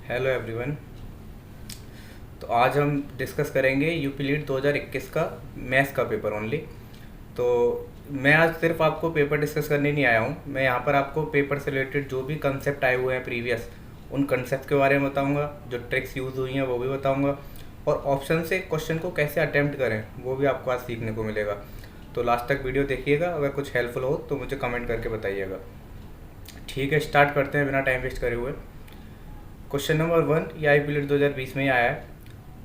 Hello everyone. तो आज हम डिस्कस करेंगे यूपी लीड 2021 का मैथ्स का पेपर ओनली। तो मैं आज सिर्फ आपको पेपर डिस्कस करने नहीं आया हूँ, मैं यहाँ पर आपको पेपर से रिलेटेड जो भी कंसेप्ट आए हुए हैं प्रीवियस, उन कंसेप्ट के बारे में बताऊँगा, जो ट्रिक्स यूज़ हुई हैं वो भी बताऊँगा, और ऑप्शन से क्वेश्चन को कैसे अटैम्प्ट करें वो भी आपको आज सीखने को मिलेगा। तो लास्ट तक वीडियो देखिएगा, अगर कुछ हेल्पफुल हो तो मुझे कमेंट करके बताइएगा। ठीक है, स्टार्ट करते हैं बिना टाइम वेस्ट करे हुए। क्वेश्चन नंबर 1 ये IPLED लीड 2020 में ही आया है।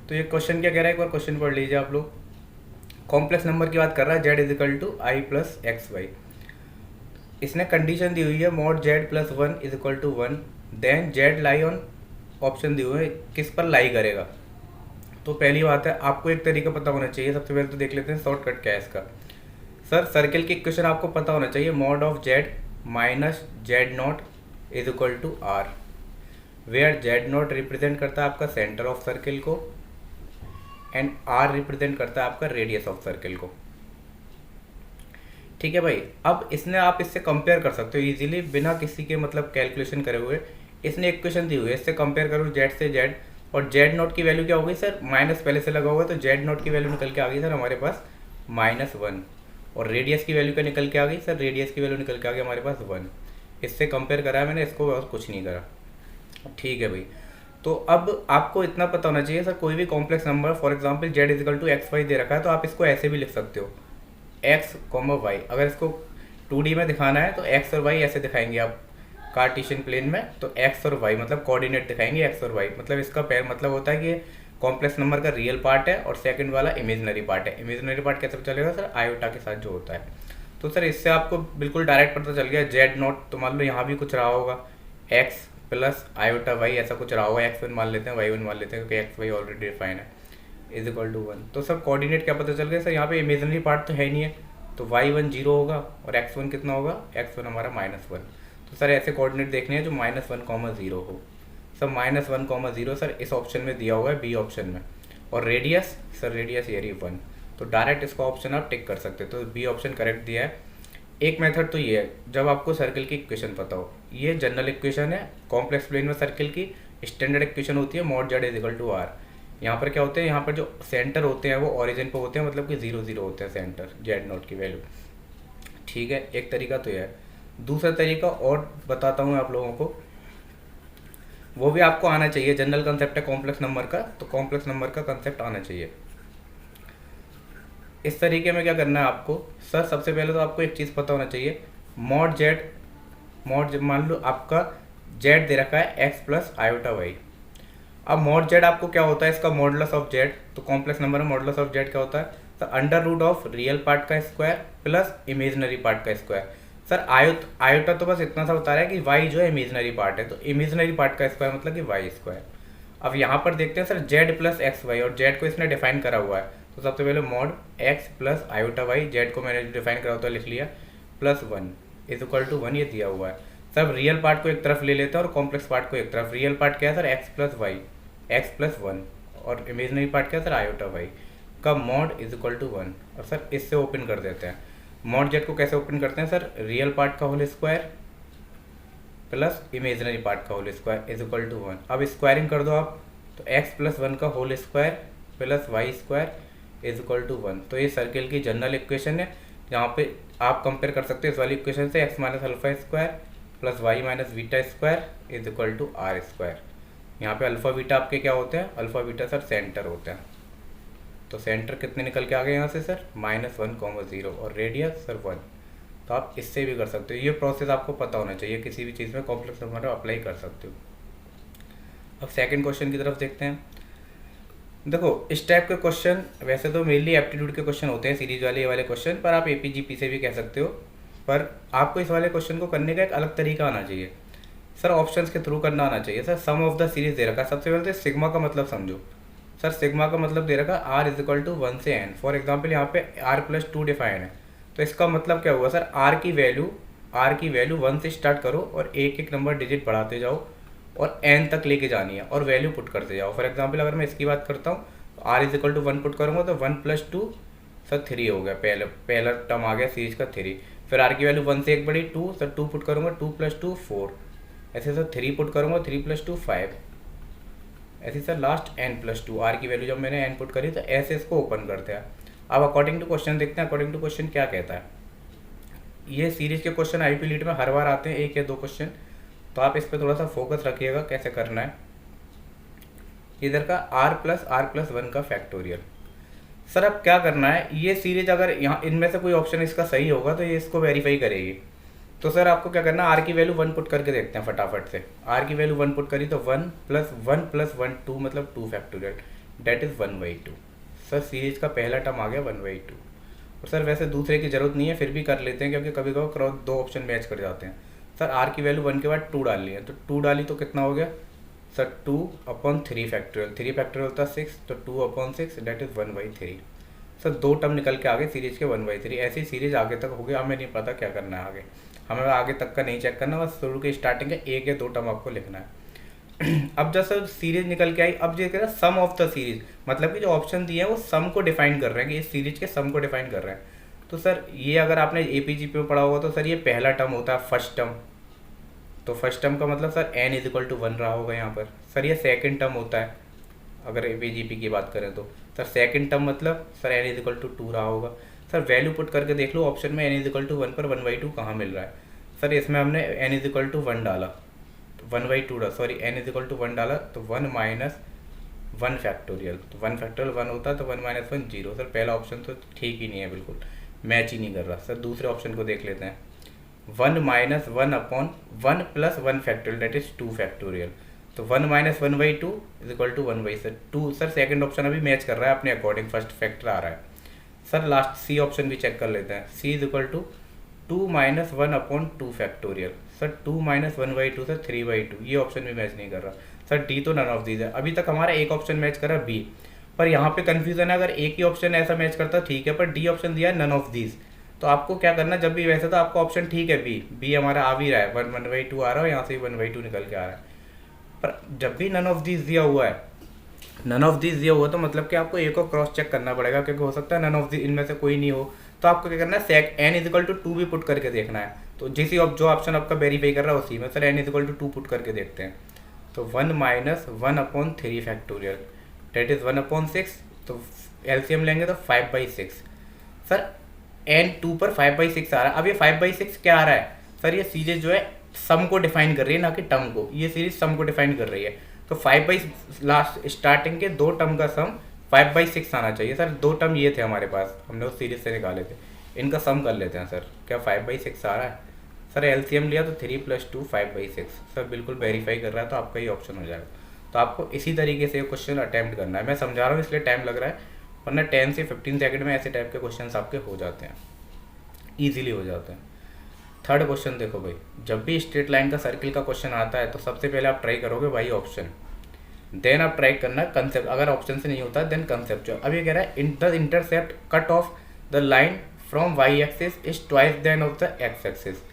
तो ये क्वेश्चन क्या कह रहा है, एक बार क्वेश्चन पढ़ लीजिए आप लोग। कॉम्प्लेक्स नंबर की बात कर रहा है, z equal to i plus x y. इसने कंडीशन दी हुई है mod z plus one is equal to one, then z lie on, option दिए हुए हैं किस पर लाई करेगा। तो पहली बात है, आपको एक तरीका पता होना चाहिए। सबसे पहले तो देख लेते हैं शॉर्टकट क्या है इसका। सर सर्किल की इक्वेशन आपको पता होना चाहिए, mod of z minus z not is equal to r, where z not represent करता है आपका सेंटर ऑफ सर्किल को एंड आर रिप्रेजेंट करता है आपका रेडियस ऑफ सर्किल को। ठीक है भाई, अब इसने आप इससे कंपेयर कर सकते हो इजीली बिना किसी के मतलब कैलकुलेशन करे हुए। इसने इक्वेशन दी हुई है, इससे कंपेयर करो जेड से जेड, और जेड नॉट की वैल्यू क्या हो गई सर, माइनस पहले से लगा हुआ है तो जेड नॉट की वैल्यू निकल के आ गई सर हमारे पास -1, और रेडियस की वैल्यू क्या निकल के आ गई सर, रेडियस की वैल्यू निकल के आ गई हमारे पास 1। इससे कंपेयर करा है मैंने इसको और कुछ नहीं करा। ठीक है भाई, तो अब आपको इतना पता होना चाहिए सर, कोई भी complex number for example z equal to x y दे रखा है तो आप इसको ऐसे भी लिख सकते हो, एक्स कॉमा वाई। अगर इसको 2D में दिखाना है तो एक्स और वाई ऐसे दिखाएंगे आप कार्टेशियन प्लेन में, तो एक्स और वाई मतलब कोऑर्डिनेट दिखाएंगे एक्स और वाई। मतलब इसका पैर मतलब होता है कि कॉम्प्लेक्स नंबर का रियल पार्ट है और सेकंड वाला इमेजिनरी पार्ट है। इमेजिनरी पार्ट कैसे चलेगा सर, आयोटा के साथ जो होता है। तो सर इससे आपको बिल्कुल डायरेक्ट पता चल गया जेड नॉट, तो मान लो यहाँ भी कुछ रहा होगा एक्स प्लस आयोटा वाई, ऐसा कुछ रहा होगा, एक्स वन मान लेते हैं वाई वन मान लेते हैं क्योंकि एक्स वाई ऑलरेडी डिफाइन है, इज इक्वल टू 1। तो सब कोऑर्डिनेट क्या पता चल गया सर, यहाँ पे इमेजिनरी पार्ट तो है नहीं है, तो y1 0 होगा और x1 कितना होगा, x1 हमारा -1। तो सर ऐसे कोऑर्डिनेट देखने हैं जो -1, 0 हो। सर -1, 0 सर इस ऑप्शन में दिया हुआ है, बी ऑप्शन में। और रेडियस सर, रेडियस ये रही 1, तो डायरेक्ट इसका ऑप्शन आप टिक कर सकते हो, तो बी ऑप्शन करेक्ट दिया है। एक मेथड तो ये है, जब आपको सर्किल की इक्वेशन पता हो, ये जनरल इक्वेशन है कॉम्प्लेक्स प्लेन में सर्किल की। स्टैंडर्ड इक्वेशन होती है mod z is equal to r. यहाँ पर क्या होते हैं, यहाँ पर जो सेंटर होते हैं वो ओरिजिन पे होते हैं, मतलब कि 0 0 होते हैं सेंटर जेड नोट की वैल्यू। ठीक है, एक तरीका तो यह है। दूसरा तरीका और बताता हूँ आप लोगों को, वो भी आपको आना चाहिए। जनरल कंसेप्ट है कॉम्प्लेक्स नंबर का, तो कॉम्प्लेक्स नंबर का कंसेप्ट आना चाहिए। इस तरीके में क्या करना है आपको सर, सबसे पहले तो आपको एक चीज़ पता होना चाहिए, मॉड जेड, मान लो आपका जेड दे रखा है एक्स प्लस आयोटा वाई। अब मॉड जेड आपको क्या होता है, इसका मॉडुलस ऑफ जेड, तो कॉम्प्लेक्स नंबर में मॉडुलस ऑफ जेड क्या होता है, तो under root of real part का स्क्वायर प्लस इमेजिनरी पार्ट का स्क्वायर। सर आयोटा तो बस इतना सा बता रहा है कि वाई जो है इमेजिनरी पार्ट है, तो इमेजिनरी पार्ट का स्क्वायर मतलब कि वाई स्क्वायर। अब यहाँ पर देखते हैं sir z plus x y, और जेड को इसने डिफाइन करा हुआ है, तो सबसे पहले mod x plus iota y, z को मैंने डिफाइन करा होता है लिख लिया, प्लस 1 इज इक्वल टू 1 ये दिया हुआ है। सब रियल पार्ट को एक तरफ ले लेते हैं और कॉम्प्लेक्स पार्ट को एक तरफ। रियल पार्ट क्या है sir, x plus y, x plus 1, और इमेजनरी पार्ट क्या है सर, आयोटा वाई का मॉड इज इक्वल टू 1। और सर इससे ओपन कर देते हैं, मॉड जेड को कैसे ओपन करते हैं सर, रियल पार्ट का whole square plus imaginary part का whole square is equal to 1। अब स्क्वायरिंग कर दो आप, तो एक्स प्लस 1 का whole square plus y square is equal to 1। तो ये सर्किल की जनरल इक्वेशन है, जहाँ पे आप कंपेयर कर सकते हो इस वाली इक्वेशन से, x minus alpha square plus y minus beta square is equal to r square. यहाँ पे अल्फा बीटा आपके क्या होते हैं, अल्फा बीटा सर सेंटर होते हैं, तो सेंटर कितने निकल के आ गए यहाँ से सर, -1, 0, और रेडियस सर 1। तो आप इससे भी कर सकते हो, ये प्रोसेस आपको पता होना चाहिए, किसी भी चीज़ में कॉम्प्लेक्स नंबर अप्लाई कर सकते हो। अब सेकंड क्वेश्चन की तरफ देखते हैं। देखो इस टाइप के क्वेश्चन वैसे तो मेनली एप्टीट्यूड के क्वेश्चन होते हैं, सीरीज वाले ये वाले क्वेश्चन, पर आप एपीजीपी से भी कह सकते हो, पर आपको इस वाले क्वेश्चन को करने का एक अलग तरीका आना चाहिए सर, ऑप्शंस के थ्रू करना आना चाहिए। Sir sum of the series दे रखा है, सबसे पहले तो सिग्मा का मतलब समझो। सर सिग्मा का मतलब दे रखा है आर इज इक्वल टू 1 से n। फॉर एग्जाम्पल यहाँ पे r प्लस 2 डिफाइन है, तो इसका मतलब क्या हुआ सर, r की वैल्यू 1 से स्टार्ट करो और एक एक नंबर डिजिट बढ़ाते जाओ और n तक लेके जानी है और वैल्यू पुट करते जाओ। फॉर एग्जाम्पल अगर मैं इसकी बात करता हूँ, तो r is equal to 1 put करूँगा तो 1 प्लस 2 सर 3 हो गया, पहला टर्म आ गया सीरीज का 3। फिर r की वैल्यू 1 से एक बढ़ी 2, सर 2 पुट करूँगा, 2 प्लस 2 4, ऐसे सर 3 पुट करूँगा, 3 प्लस 2 5, ऐसे सर लास्ट n+2 आर की वैल्यू जब मैंने n पुट करी तो ऐसे इसको ओपन करते हैं। अब अकॉर्डिंग टू क्वेश्चन देखते हैं, अकॉर्डिंग टू क्वेश्चन क्या कहता है। ये सीरीज के क्वेश्चन आईपी लीड में हर बार आते हैं, 1 या 2 क्वेश्चन, तो आप इस पर थोड़ा सा फोकस रखिएगा कैसे करना है। इधर का r+r+1 का फैक्टोरियल। सर अब क्या करना है, ये सीरीज अगर यहाँ इनमें से कोई ऑप्शन इसका सही होगा तो ये इसको वेरीफाई करेगी। तो सर आपको क्या करना है, आर की वैल्यू 1 पुट करके देखते हैं फटाफट से। आर की वैल्यू 1 पुट करी तो 1 + 1 + 1 2 मतलब 2 factorial, that is 1/2। Sir series का पहला टर्म आ गया 1/2। और सर वैसे दूसरे की ज़रूरत नहीं है, फिर भी कर लेते हैं क्योंकि कभी कभी क्रॉस 2 ऑप्शन मैच कर जाते हैं। सर आर की वैल्यू 1 के बाद 2 डाल है, तो 2 डाली तो कितना हो गया सर 2/3 फैक्टोरियल, 3 फैक्टोरियल होता है 6, तो 2/6 डेट इज़ 1/3। सर 2 टर्म निकल के आगे सीरीज के 1/3। ऐसी सीरीज आगे तक हो गया, हमें नहीं पता क्या करना है आगे, हमें आगे तक का नहीं चेक करना, बस शुरू के स्टार्टिंग के 1 या 2 टर्म आपको लिखना है। अब जब सर सीरीज निकल के आई, अब ये कह रहा है सम ऑफ द सीरीज, मतलब कि जो ऑप्शन दिए हैं वो सम को डिफाइन कर रहे हैं कि इस सीरीज के सम को डिफाइन कर रहे हैं। तो सर ये अगर आपने एपीजीपी में पढ़ा होगा तो सर ये पहला टर्म होता है फर्स्ट टर्म, तो फर्स्ट टर्म का मतलब सर n = 1 रहा होगा यहाँ पर। सर ये सेकंड टर्म होता है अगर एपीजीपी की बात करें तो। सर सेकंड टर्म मतलब सर n = 2 रहा होगा। सर वैल्यू पुट करके देख लो ऑप्शन में n = 1 पर 1/2 कहाँ मिल रहा है। सर इसमें हमने n = 1 डाला, 1/2 डाला, सॉरी n = 1 डाला तो 1 - 1 फैक्टोरियल, तो 1 फैक्टोरियल 1 होता है तो 1 - 1 0। सर पहला ऑप्शन तो ठीक ही नहीं है, बिल्कुल मैच ही नहीं कर रहा। सर दूसरे ऑप्शन को देख लेते हैं, 1 - 1/1 + 1 फैक्टोरियल डेट इज़ 2 फैक्टोरियल, तो 1 - 1/2 = 1/2। सर सेकंड ऑप्शन अभी मैच कर रहा है अपने अकॉर्डिंग, फर्स्ट फैक्टर आ रहा है। सर लास्ट सी ऑप्शन भी चेक कर लेते हैं, c = 2 - 1/2 फैक्टोरियल। सर 2 - 1/2 सर 3/2, ये ऑप्शन भी मैच नहीं कर रहा। सर डी तो नन ऑफ दीज है। अभी तक हमारा एक ऑप्शन मैच कर रहा है बी, पर यहाँ पे कन्फ्यूजन है, अगर एक ही ऑप्शन ऐसा मैच करता ठीक है, पर डी ऑप्शन दिया है नन ऑफ दीज। तो आपको क्या करना, जब भी वैसे तो आपका ऑप्शन ठीक है बी हमारा आ भी रहा है, 1/2 आ रहा है, यहाँ से 1/2 निकल के आ रहा है, पर जब भी नन ऑफ दीज दिया हुआ है, नन ऑफ दीज दिया हुआ तो मतलब कि आपको एक और क्रॉस चेक करना पड़ेगा, क्योंकि हो सकता है नन ऑफ दी इनमें से कोई नहीं हो। तो आपको क्या करना है, n = 2 भी पुट करके देखना है। तो जो ऑप्शन आपका वेरीफाई कर रहा है उसी में सर n = 2 पुट करके देखते हैं। तो 1 - 1/3 फैक्टोरियल डेट इज़ 1/6, तो एलसीएम लेंगे तो 5/6। सर n 2 पर 5/6 आ रहा है। अब ये 5/6 क्या आ रहा है सर, ये सीरीज जो है सम को डिफाइन कर रही है ना कि टर्म को, ये सीरीज सम को डिफाइन कर रही है। तो 5 लास्ट स्टार्टिंग के 2 टर्म का सम 5/6 आना चाहिए। सर 2 टर्म ये थे हमारे पास, हमने उस सीरीज से निकाले थे, इनका सम कर लेते हैं। सर क्या 5/6 आ रहा है? सर एलसीएम लिया तो 3 + 2 5/6। सर बिल्कुल वेरीफाई कर रहा है, तो आपका ये ऑप्शन हो जाएगा। तो आपको इसी तरीके से क्वेश्चन अटैम्प्ट करना है। मैं समझा रहा हूँ इसलिए टाइम लग रहा है, वरना 10 से 15 सेकंड में ऐसे टाइप के क्वेश्चन आपके हो जाते हैं, ईजिली हो जाते हैं। थर्ड क्वेश्चन देखो भाई, जब भी स्ट्रेट लाइन का सर्किल का क्वेश्चन आता है तो सबसे पहले आप ट्राई करोगे वाई ऑप्शन, देन आप ट्राई करना कंसेप्ट। अगर ऑप्शन से नहीं होता देन कंसेप्चुअल। अब ये कह रहा है the intercept cut off the line from y axis is twice than of the x axis.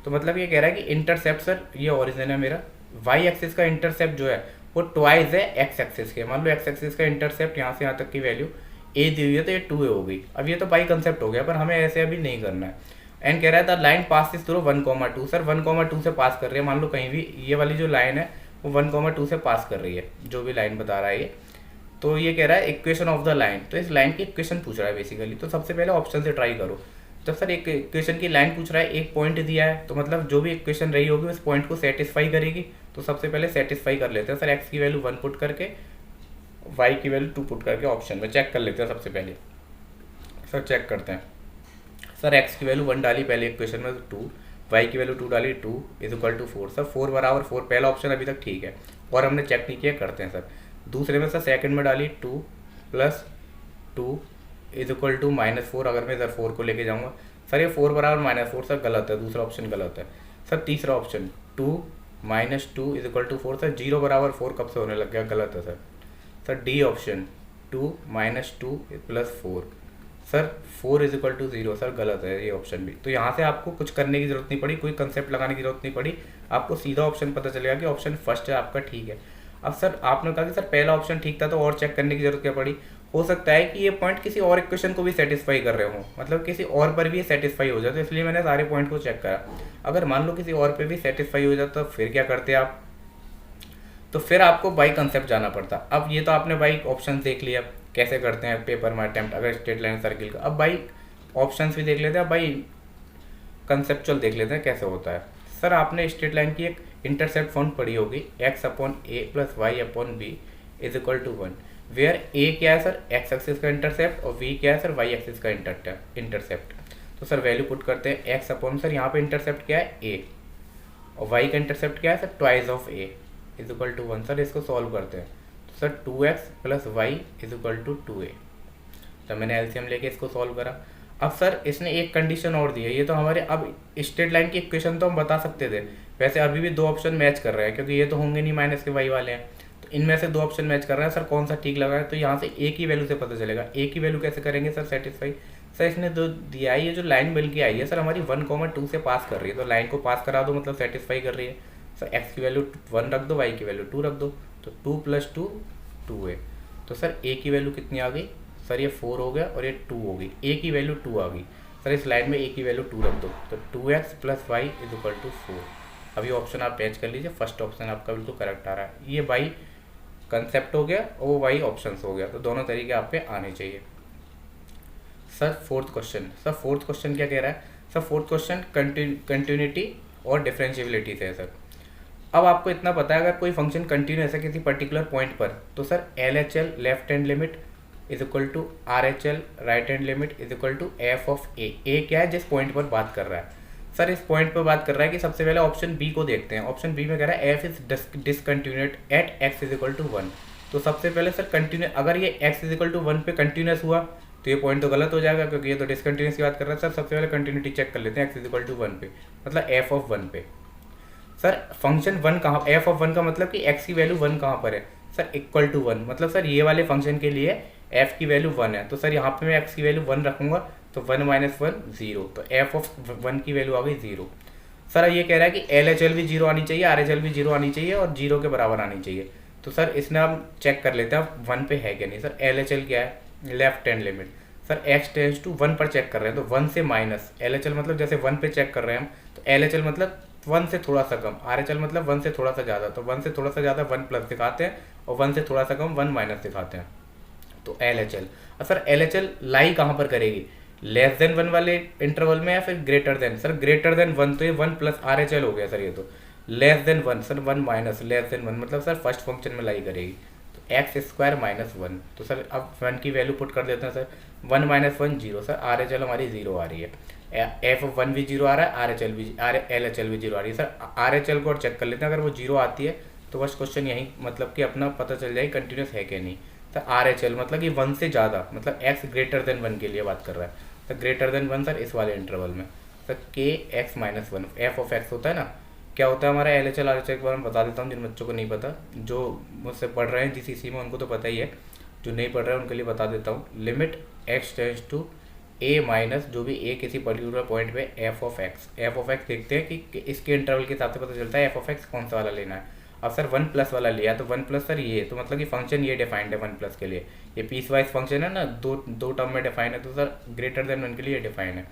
तो मतलब ये कह रहा है कि इंटरसेप्ट, सर ये ओरिजिन है मेरा, वाई एक्सिस का इंटरसेप्ट जो है वो ट्वाइस है एक्स एक्सिस के। मान लो एक्स एक्सिस का इंटरसेप्ट यहाँ से यहाँ तक की वैल्यू ए दी हुई है तो ये 2a हो गई। अब ये तो बाई कंसेप्ट हो गया, पर हमें ऐसे अभी नहीं करना है। एंड कह रहा है the line pass is through 1,2। Sir 1,2 से पास कर रही है, मान लो कहीं भी ये वाली जो लाइन है वो 1,2 से पास कर रही है, जो भी लाइन बता रहा है ये। तो ये कह रहा है इक्वेशन ऑफ द लाइन, तो इस लाइन की इक्वेशन पूछ रहा है बेसिकली। तो सबसे पहले ऑप्शन से ट्राई करो। जब सर एक इक्वेशन की लाइन पूछ रहा है, एक पॉइंट दिया है, तो मतलब जो भी इक्वेशन रही होगी उस पॉइंट को सेटिस्फाई करेगी। तो सबसे पहले सेटिस्फाई कर लेते हैं सर, एक्स की वैल्यू 1 पुट करके, वाई की वैल्यू 2 पुट करके ऑप्शन में चेक कर लेते हैं। सबसे पहले सर चेक करते हैं। सर एक्स की वैल्यू 1 डाली पहले इक्वेशन में 2, वाई की वैल्यू 2 डाली 2 = 4। सर 4 = 4, पहला ऑप्शन अभी तक ठीक है और हमने चेक नहीं किया, करते हैं सर। दूसरे में सर सेकंड में डाली 2 + 2 = -4। अगर मैं इधर 4 को लेके जाऊँगा सर ये 4 = -4, सर गलत है, दूसरा ऑप्शन गलत है। सर तीसरा ऑप्शन 2 - 2 = 4, सर 0 = 4 कब से होने लग गया, गलत है sir. Sir D option 2 - 2 + 4, sir 4 = 0, sir गलत है ये ऑप्शन भी। तो यहाँ से आपको कुछ करने की जरूरत नहीं पड़ी, कोई कंसेप्ट लगाने की जरूरत नहीं पड़ी, आपको सीधा ऑप्शन पता चलेगा कि ऑप्शन फर्स्ट है आपका ठीक है। अब सर आपने कहा कि सर पहला ऑप्शन ठीक था तो और चेक करने की जरूरत क्या पड़ी। हो सकता है कि ये पॉइंट किसी और इक्वेशन को भी सेटिस्फाई कर रहे हो, मतलब किसी और पर भी ये सेटिस्फाई हो जाए, तो इसलिए मैंने सारे पॉइंट को चेक करा। अगर मान लो किसी और पे भी सेटिस्फाई हो जाता तो फिर क्या करते आप, तो फिर आपको बाई कंसेप्ट जाना पड़ता। अब ये तो आपने बाई ऑप्शन देख लिया कैसे करते हैं पेपर में अटेम्प्ट अगर स्ट्रेट लाइन सर्किल का। अब बाई ऑप्शंस भी देख लेते हैं, अब बाई कंसेप्चुअल देख लेते हैं कैसे होता है। सर आपने स्ट्रेट लाइन की एक इंटरसेप्ट फॉर्म पढ़ी होगी, x/a + y/b is equal to 1, where a क्या है सर x एक्सिस का इंटरसेप्ट और v क्या है सर y एक्सिस का इंटरसेप्ट। तो सर वैल्यू पुट करते हैं x/ सर यहाँ पे इंटरसेप्ट क्या है a और y का इंटरसेप्ट क्या है sir twice of a is equal to 1। Sir इसको सॉल्व करते हैं तो sir 2x + y is equal to 2a। तो मैंने एलसीएम लेके इसको सॉल्व करा। अब सर इसने एक कंडीशन और दी है, ये तो हमारे अब स्ट्रेट लाइन की इक्वेशन तो हम बता सकते थे, वैसे अभी भी दो ऑप्शन मैच कर रहे हैं क्योंकि ये तो होंगे नहीं माइनस के वाई वाले हैं, तो इनमें से दो ऑप्शन मैच कर रहे हैं। सर कौन सा ठीक लगा है, तो यहाँ से ए की वैल्यू से पता चलेगा। ए की वैल्यू कैसे करेंगे सर सेटिस्फाई, सर इसने जो दिया है ये जो लाइन बन के आई है सर हमारी 1,2 से पास कर रही है, तो लाइन को पास करा दो मतलब सेटिस्फाई कर रही है। सर एक्स की वैल्यू 1 रख दो, वाई की वैल्यू 2 रख दो, तो 2 + 2 2 है। तो सर ए की वैल्यू कितनी आ गई सर, ये 4 हो गया और ये 2 हो गई, ए की वैल्यू 2 आ गई। सर इस लाइन में ए की वैल्यू 2 रख दो, तो 2x + y is equal to 4। अभी ऑप्शन आप मैच कर लीजिए, फर्स्ट ऑप्शन आपका बिल्कुल करेक्ट आ रहा है। ये बाई कंसेप्ट हो गया और वो बाई ऑप्शंस हो गया, तो दोनों तरीके आप पे आने चाहिए। Sir fourth question, sir fourth question क्या कह रहा है, सर फोर्थ क्वेश्चन कंटिन्यूटी और डिफरेंशिएबिलिटी से है। सर अब आपको इतना पता है अगर कोई फंक्शन कंटिन्यूस है किसी पर्टिकुलर पॉइंट पर, तो sir LHL left hand limit is equal to RHL right hand limit is equal to f of a। क्या है जिस पॉइंट पर बात कर रहा है, सर इस पॉइंट पर बात कर रहा है कि सबसे पहले ऑप्शन बी को देखते हैं। ऑप्शन बी में कह रहा है f is discontinuous at x is equal to 1। तो सबसे पहले सर कंटिन्यू अगर ये x इज इक्वल टू 1 पे कंटिन्यूस हुआ तो ये पॉइंट तो गलत हो जाएगा क्योंकि ये तो डिसकंटिन्यूस की बात कर रहा है। सर सबसे पहले कंटिन्यूटी चेक कर लेते हैं x इज इक्वल टू 1 पे, मतलब f ऑफ 1 पे। सर फंक्शन 1 कहाँ, f ऑफ 1 का मतलब कि x की वैल्यू 1 कहाँ पर है सर, इक्वल टू 1, मतलब सर ये वाले फंक्शन के लिए f की वैल्यू 1 है, तो सर यहाँ पे मैं x की वैल्यू 1 रखूंगा तो 1 - 1 0, तो f ऑफ 1 की वैल्यू आ गई 0। सर ये कह रहा है कि LHL भी 0 आनी चाहिए, RHL भी 0 आनी चाहिए और 0 के बराबर आनी चाहिए। तो सर इसने हम चेक कर लेते हैं 1 पे है क्या नहीं। सर LHL क्या है left hand limit, sir x tends to 1 पर चेक कर रहे हैं तो 1 से माइनस, LHL मतलब जैसे 1 पे चेक कर रहे हैं हम तो LHL मतलब 1 से थोड़ा सा कम, RHL मतलब 1 से थोड़ा सा ज़्यादा, तो 1 से थोड़ा सा ज़्यादा 1 प्लस दिखाते हैं और 1 से थोड़ा सा कम 1 माइनस दिखाते हैं, तो LHL। और सर LHL लाई कहाँ पर करेगी, लेस देन 1 वाले इंटरवल में या फिर greater than, sir greater than 1 तो ये 1 प्लस RHL हो गया सर, ये तो less than 1 sir 1 minus less than 1 मतलब सर फर्स्ट फंक्शन में लाई करेगी, तो x² - 1। तो सर अब 1 की वैल्यू पुट कर देते हैं सर, 1 - 1 0, सर RHL हमारी 0 आ रही है, f ऑफ 1 भी 0 आ रहा है, LHL भी 0 आ रही है। सर RHL को और चेक कर लेते हैं, अगर वो 0 आती है तो बस क्वेश्चन यही मतलब कि अपना पता चल जाए कंटिन्यूस है कि नहीं। सर RHL मतलब कि 1 से ज़्यादा, मतलब x ग्रेटर देन 1 के लिए बात कर रहा है, सर ग्रेटर देन 1 सर इस वाले इंटरवल में। Sir kx - 1 f of x होता है ना, क्या होता है हमारा LHL RHL के बारे में बता देता हूँ जिन बच्चों को नहीं पता, जो मुझसे पढ़ रहे हैं GCC में उनको तो पता ही है, जो नहीं पढ़ रहे हैं उनके लिए बता देता हूँ। Limit x tends to a minus जो भी a किसी पर्टिकुलर पॉइंट पे f ऑफ x देखते हैं कि इसके इंटरवल के हिसाब से पता चलता है f ऑफ x कौन सा वाला लेना है। अब सर 1 प्लस वाला लिया तो 1 प्लस सर ये, तो मतलब कि फंक्शन ये डिफाइंड है 1 प्लस के लिए, ये पीस वाइज फंक्शन है ना, दो टर्म में डिफाइन है, तो सर ग्रेटर देन 1 के लिए डिफाइन है।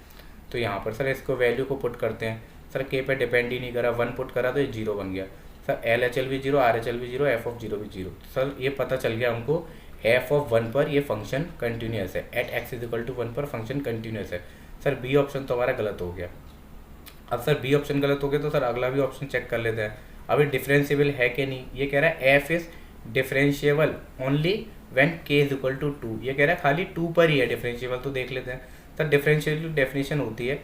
तो यहाँ पर सर इसको वैल्यू को पुट करते हैं, सर k पे डिपेंड ही नहीं करा, 1 पुट करा तो ये 0 बन गया। सर LHL भी 0, RHL भी 0, f ऑफ 0 भी 0। सर ये पता चल गया हमको f ऑफ 1 पर ये फंक्शन कंटिन्यूस है, at x is equal to 1 पर फंक्शन कंटिन्यूस है। सर बी ऑप्शन तो हमारा गलत हो गया। अब सर बी ऑप्शन गलत हो गया तो सर अगला भी ऑप्शन चेक कर लेते हैं, अभी डिफरेंशिएबल है कि नहीं। ये कह रहा है f is differentiable only when k is equal to 2, ये कह रहा है खाली 2 पर ही है डिफरेंशिएबल, तो देख लेते हैं। सर डिफरेंशिएबल डेफिनेशन होती है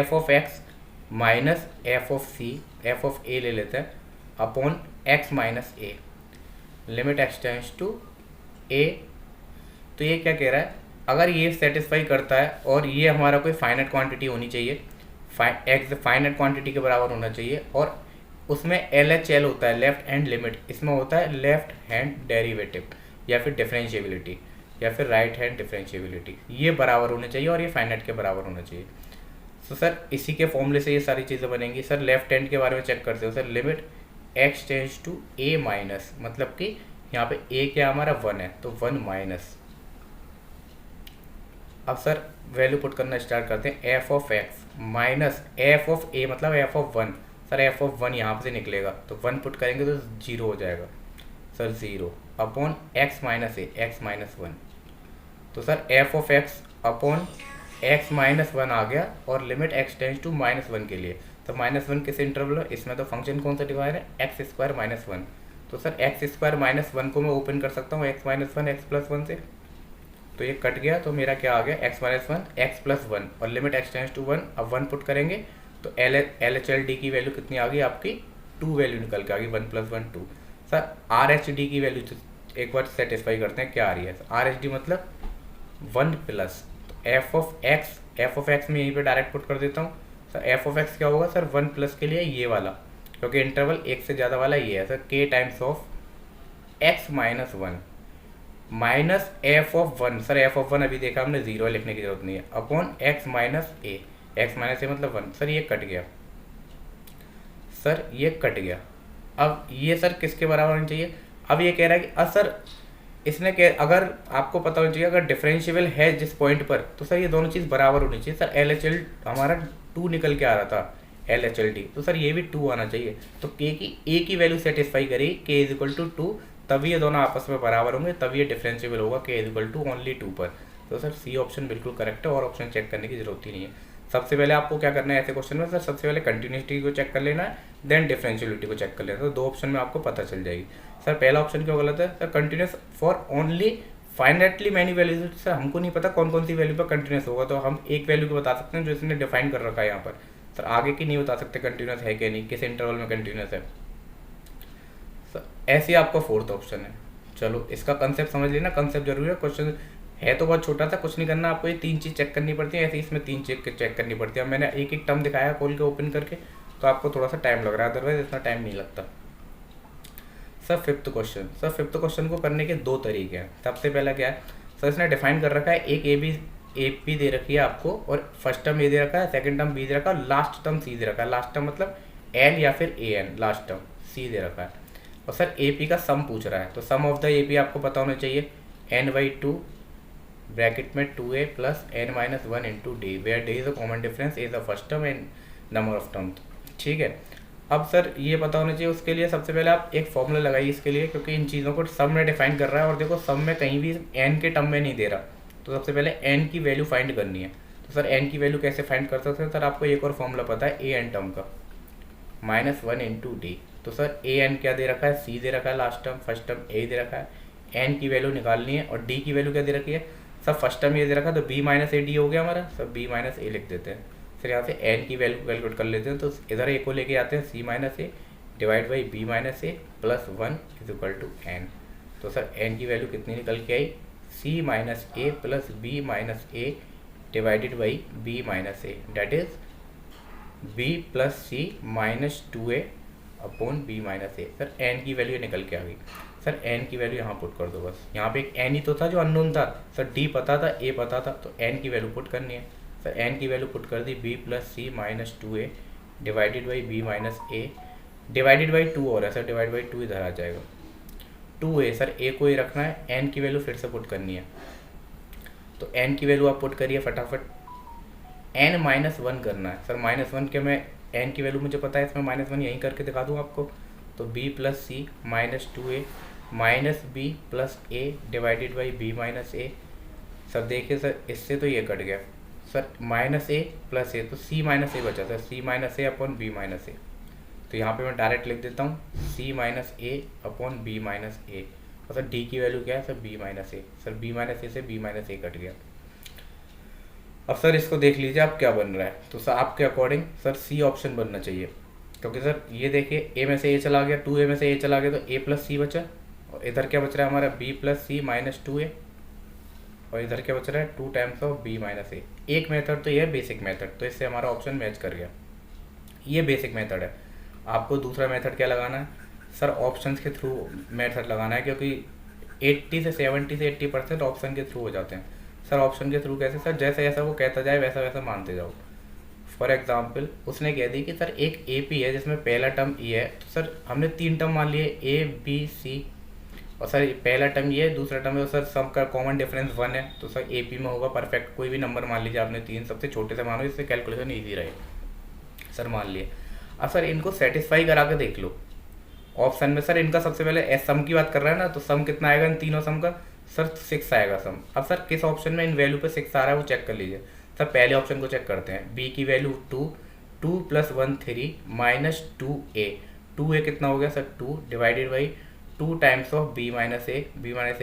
f of x minus f of c, f of a ले लेते हैं upon x minus a, limit x tends to a। तो ये क्या कह रहा है, अगर ये सेटिस्फाई करता है और ये हमारा कोई फाइनाइट क्वांटिटी होनी चाहिए, x फाइनाइट क्वांटिटी के बराबर होना चाहिए, और उसमें LHL होता है लेफ्ट हैंड लिमिट, इसमें होता है लेफ्ट हैंड डेरिवेटिव या फिर डिफरेंशिएबिलिटी या फिर राइट हैंड डिफरेंशिएबिलिटी, ये बराबर होने चाहिए और ये फाइनाइट के बराबर होना चाहिए। तो सर इसी के फॉर्मूले से ये सारी चीज़ें बनेंगी। सर लेफ्ट हैंड के बारे में चेक करते हो, sir limit x tends to a minus, मतलब कि यहाँ पे a क्या हमारा 1 है तो 1 माइनस। अब सर वैल्यू पुट करना स्टार्ट करते हैं, f of x minus f of a मतलब f of 1, sir f of one यहाँ से निकलेगा तो वन पुट करेंगे तो जीरो हो जाएगा sir, zero upon x minus a, x minus one. तो sir f of x upon x minus one आ गया और limit x tends to minus one के लिए। तो माइनस वन किस इंटरवल है इसमें, तो फंक्शन कौन सा डिवाइड है, एक्स स्क्वायर माइनस वन। तो sir x square minus one को मैं ओपन कर सकता हूँ x minus one x plus one से, तो ये कट गया तो मेरा क्या आ गया x minus one x plus one और limit x tends to one. अब वन पुट करेंगे तो एल एच एल डी की वैल्यू कितनी आ गई आपकी, टू वैल्यू निकल के आ गई, one plus one two. Sir R H D की वैल्यू एक बार सेटिस्फाई करते हैं क्या आ रही है, आर एच डी मतलब वन प्लस, तो एफ ऑफ एक्स में यहीं पे डायरेक्ट पुट कर देता हूँ। सर एफ ऑफ एक्स क्या होगा सर, वन प्लस के लिए ये वाला, क्योंकि इंटरवल एक से ज़्यादा वाला ये है सर, के times of x minus one minus F of one. Sir f of one अभी देखा हमने, जीरो लिखने की जरूरत नहीं है, upon x minus a, x minus ए मतलब वन। सर ये कट गया, सर ये कट गया। अब ये सर किसके बराबर होना चाहिए, अब ये कह रहा है कि सर इसने कह, अगर आपको पता होना चाहिए अगर डिफरेंशिएबल है जिस पॉइंट पर, तो सर ये दोनों चीज़ बराबर होनी चाहिए। सर एल एच एल हमारा टू निकल के आ रहा था, एल एच एल टी, तो सर ये भी टू आना चाहिए। तो के की ए की वैल्यू सेटिस्फाई करेगी, के इज इक्वल टू टू, तभी ये दोनों आपस में बराबर होंगे, तभी ये डिफरेंशिएबल होगा k is equal to only two पर। तो सर सी ऑप्शन बिल्कुल करेक्ट है और ऑप्शन चेक करने की जरूरत ही नहीं है। सबसे पहले आपको क्या करना है ऐसे क्वेश्चन में, सर सबसे पहले कंटिन्यूटी को चेक कर लेना है, देन डिफरेंशियलिटी को चेक कर लेना है, तो दो ऑप्शन में आपको पता चल जाएगी। सर पहला ऑप्शन क्यों गलत है, sir continuous for only finitely many values. Sir हमको नहीं पता कौन कौन सी वैल्यू पर कंटिन्यूस होगा, तो हम एक वैल्यू को बता सकते हैं जो इसने डिफाइन कर रखा है यहाँ पर। सर आगे की नहीं बता सकते कंटिन्यूस है कि नहीं, किस इंटरवल में कंटिन्यूस है। सर ऐसे ही आपका फोर्थ ऑप्शन है। चलो इसका कंसेप्ट समझ लेना, कंसेप्ट जरूरी है, क्वेश्चन है तो बहुत छोटा सा, कुछ नहीं करना आपको, ये तीन चीज़ चेक करनी पड़ती है, ऐसे इसमें तीन चीज चेक करनी पड़ती है। मैंने एक एक टर्म दिखाया खोल के ओपन करके, तो आपको थोड़ा सा टाइम लग रहा है, अदरवाइज इतना टाइम नहीं लगता। Sir fifth question, sir fifth question को करने के दो तरीके हैं। सबसे पहला क्या है, सर इसने डिफाइन कर रखा है, एक ए बी दे रखी है आपको, और फर्स्ट टर्म ए दे रखा है, सेकंड टर्म बी दे रखा है, लास्ट टर्म सी दे रखा है। लास्ट टर्म मतलब एल या फिर ए एन, लास्ट टर्म सी दे रखा है। और सर ए पी का सम पूछ रहा है, तो sum of the A P आपको पता होना चाहिए, एन बाई टू ब्रैकेट में two a plus n minus one into d, where d is a common difference, is the first term and number of term. ठीक है, अब sir ये पता होना चाहिए, उसके लिए सबसे पहले आप एक फॉर्मूला लगाइए इसके लिए, क्योंकि इन चीज़ों को सम में डिफाइन कर रहा है और देखो सम में कहीं भी एन के टर्म में नहीं दे रहा, तो सबसे पहले एन की वैल्यू फाइंड करनी है। तो सर एन की वैल्यू कैसे फाइंड कर सकते हैं, सर आपको एक और फॉर्मूला पता है ए एन टर्म का, माइनस वन इंटू डी। तो सर ए एन क्या दे रखा है, सी दे रखा है, लास्ट टर्म फर्स्ट टर्म ए दे रखा है, एन की वैल्यू निकालनी है, और डी की वैल्यू क्या दे रखी है, सर फर्स्ट टर्म ये दे रखा है, तो बी माइनस ए डी हो गया हमारा, सर बी माइनस ए लिख देते हैं। फिर यहाँ से एन की वैल्यू कैलकुलेट कर लेते हैं, तो इधर ए को लेके आते हैं, c minus a divide by b minus a plus one is equal to n. तो सर एन की वैल्यू कितनी निकल के आई, c minus a plus b minus a divided by b minus a, that is b plus c minus two a upon b minus a. Sir n की value निकल के आ गई। सर एन की वैल्यू यहाँ पुट कर दो बस, यहाँ पे एक एन ही तो था जो अननोन था, सर डी पता था ए पता था, तो एन की वैल्यू पुट करनी है। सर एन की वैल्यू पुट कर दी, b plus c minus two a divided by b minus a, divided by two हो रहा है सर, डिवाइड बाई टू इधर आ जाएगा, टू ए, सर ए को ही रखना है, एन की वैल्यू फिर से पुट करनी है। तो एन की वैल्यू आप पुट करिए फटाफट, एन माइनस वन करना है। सर माइनस वन के मैं एन की वैल्यू मुझे पता है, इसमें माइनस वन यहीं करके दिखा दूँ आपको, तो b plus c minus two a minus b plus a divided by b minus a. Sir देखिए सर इससे तो ये कट गया, sir minus a plus a, तो सी माइनस ए बचा, sir c minus a upon b minus a. तो यहाँ पे मैं डायरेक्ट लिख देता हूँ c minus a upon b minus a, और सर डी की वैल्यू क्या है, sir b minus a. Sir b minus ए से बी माइनस ए कट गया। अब सर इसको देख लीजिए आप क्या बन रहा है, तो सर आपके अकॉर्डिंग सर सी ऑप्शन बनना चाहिए, क्योंकि सर ये देखिए ए में से ए चला गया, टू ए में से ए चला गया, तो ए प्लस सी बचा, और इधर क्या बच रहा है हमारा b plus c minus two a, और इधर क्या बच रहा है two times of b minus a. एक मेथड तो ये है बेसिक मेथड, तो इससे हमारा ऑप्शन मैच कर गया, ये बेसिक मेथड है। आपको दूसरा मेथड क्या लगाना है, सर ऑप्शंस के थ्रू मेथड लगाना है, क्योंकि 80 से 70 से 80% ऑप्शन के थ्रू हो जाते हैं। सर ऑप्शन के थ्रू कैसे, सर जैसे जैसा वो कहता जाए वैसा वैसा मानते जाओ। फॉर एग्जांपल उसने कह दी कि सर एक ए पी है जिसमें पहला टर्म ई है, तो सर हमने तीन टर्म मान लिए ए बी सी, और सर पहला टर्म ये है, दूसरा टर्म है, तो सर सब का कॉमन डिफरेंस वन है, तो सर ए पी में होगा परफेक्ट, कोई भी नंबर मान लीजिए आपने तीन, सबसे छोटे से मानो, इससे कैलकुलेशन ईजी रहे। सर मान लिए अब सर इनको सेटिस्फाई करा के देख लो ऑप्शन में। सर इनका सबसे पहले सम की बात कर रहा है ना, तो सम कितना आएगा इन तीनों सम का? सर 6 आएगा सम। अब सर किस ऑप्शन में इन वैल्यू पे 6 आ रहा है वो चेक कर लीजिए। सर पहले ऑप्शन को चेक करते हैं, बी की वैल्यू 2, 2 + 1 3 माइनस 2a, 2a कितना हो गया sir 2 divided by 2 times of b minus A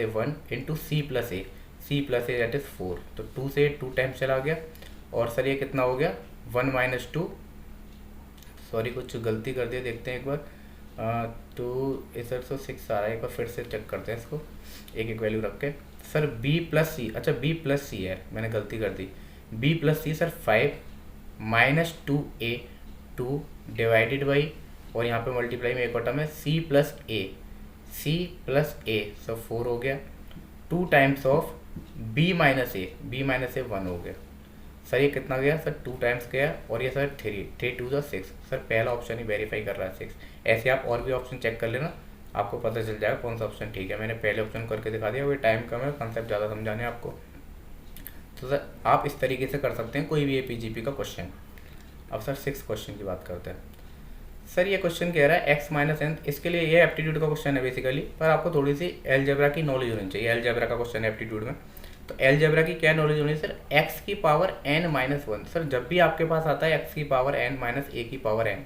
1 into c plus A that is 4। तो 2 से 2 टाइम्स चला गया, और सर ये कितना हो गया 1 माइनस 2, सॉरी कुछ गलती कर दिया, देखते हैं एक बार। 2 इधर से 6 आ रहा है, एक बार फिर से चेक करते हैं इसको एक एक वैल्यू रख के। सर b प्लस सी, अच्छा b प्लस सी है, मैंने गलती कर दी, b plus c sir 5 minus 2a 2 divided by, और यहाँ पे मल्टीप्लाई में एक और टर्म है c प्लस ए सर 4 हो गया, 2 टाइम्स ऑफ b माइनस ए 1 हो गया। सर ये कितना गया सर 2 टाइम्स गया, और ये सर 3 2 6। सर पहला ऑप्शन ही वेरीफाई कर रहा है 6। ऐसे आप और भी ऑप्शन चेक कर लेना, आपको पता चल जाएगा कौन सा ऑप्शन ठीक है। मैंने पहले ऑप्शन करके दिखा दिया, वो टाइम कम है, कंसेप्ट ज़्यादा समझाने आपको। तो सर आप इस तरीके से कर सकते हैं कोई भी एपीजीपी का क्वेश्चन। अब सर 6 क्वेश्चन की बात करते हैं। सर ये क्वेश्चन कह रहा है एक्स माइनस एन, इसके लिए ये एप्टीट्यूड का क्वेश्चन है बेसिकली, पर आपको थोड़ी सी अलजेब्रा की नॉलेज होनी चाहिए। अलजेब्रा का क्वेश्चन है एप्टीट्यूड में, तो अलजेब्रा की क्या नॉलेज होनी है सर? एक्स की पावर n माइनस 1। सर जब भी आपके पास आता है एक्स की पावर n माइनस ए की पावर n,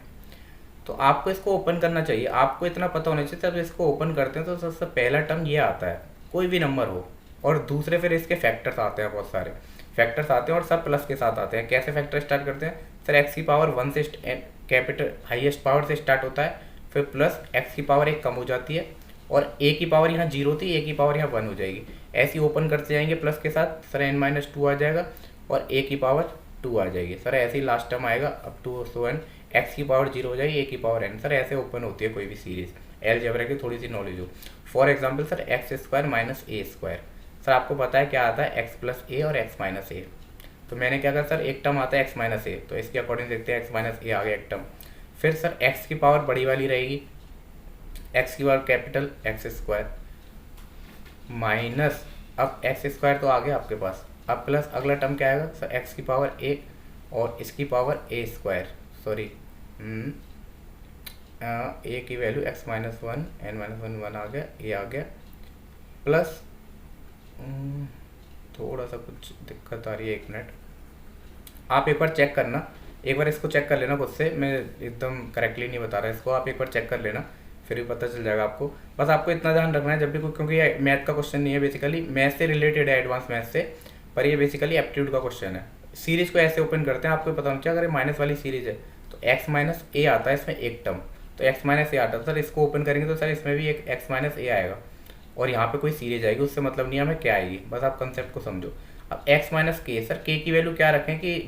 तो आपको इसको ओपन करना चाहिए। आपको इतना पता होना चाहिए, जब इसको ओपन करते हैं तो सबसे पहला टर्म ये आता है, कोई भी नंबर हो, और दूसरे फिर इसके फैक्टर्स आते हैं, बहुत सारे फैक्टर्स आते हैं और सब प्लस के साथ आते हैं। कैसे फैक्टर स्टार्ट करते हैं सर? एक्स की पावर 1 से कैपिटल हाईएस्ट पावर से स्टार्ट होता है, फिर प्लस एक्स की पावर 1 कम हो जाती है, और ए की पावर यहाँ 0 थी, ए की पावर यहाँ 1 हो जाएगी। ऐसे ही ओपन करते जाएंगे प्लस के साथ, सर n माइनस 2 आ जाएगा, और ए की पावर 2 आ जाएगी। सर ऐसे ही लास्ट टर्म आएगा up to so n, x की पावर 0 हो जाएगी, ए की पावर n। सर ऐसे ओपन होती है कोई भी सीरीज, अलजेब्रा की थोड़ी सी नॉलेज हो। For example sir x square minus a square, sir आपको पता है क्या आता है? एक्स प्लस ए और एक्स माइनस ए। तो मैंने क्या कहा सर, एक टर्म आता है एक्स माइनस ए, तो इसके अकॉर्डिंग देखते हैं एक्स माइनस ए आ गया एक टर्म। फिर सर एक्स की पावर बड़ी वाली रहेगी, एक्स की power capital x square minus, अब एक्स स्क्वायर तो आ गया आपके पास, अब प्लस अगला टर्म क्या आएगा सर? एक्स की पावर ए और इसकी power a square, sorry a की value x minus 1 n minus 1 आ गया, ए आ गया, प्लस थोड़ा सा कुछ दिक्कत आ रही है, एक मिनट आप एक बार चेक करना, एक बार इसको चेक कर लेना खुद से, मैं एकदम करेक्टली नहीं बता रहा इसको, आप एक बार चेक कर लेना फिर भी पता चल जाएगा आपको। बस आपको इतना ध्यान रखना है जब भी, क्योंकि ये मैथ का क्वेश्चन नहीं है, बेसिकली मैथ से रिलेटेड है, एडवांस मैथ से, पर ये बेसिकली एप्टीट्यूड का क्वेश्चन है। सीरीज को ऐसे ओपन करते हैं, आपको पता होना चाहिए अगर माइनस वाली सीरीज है तो एक्स माइनस ए आता है इसमें एक टर्म, तो एक्स माइनस ए आता है, सर इसको ओपन करेंगे तो सर इसमें भी एक एक्स माइनस ए आएगा, और यहाँ पे कोई सीरीज आएगी, उससे मतलब नहीं हमें क्या आएगी, बस आप कंसेप्ट को समझो। अब एक्स माइनस के, सर के की वैल्यू क्या रखें कि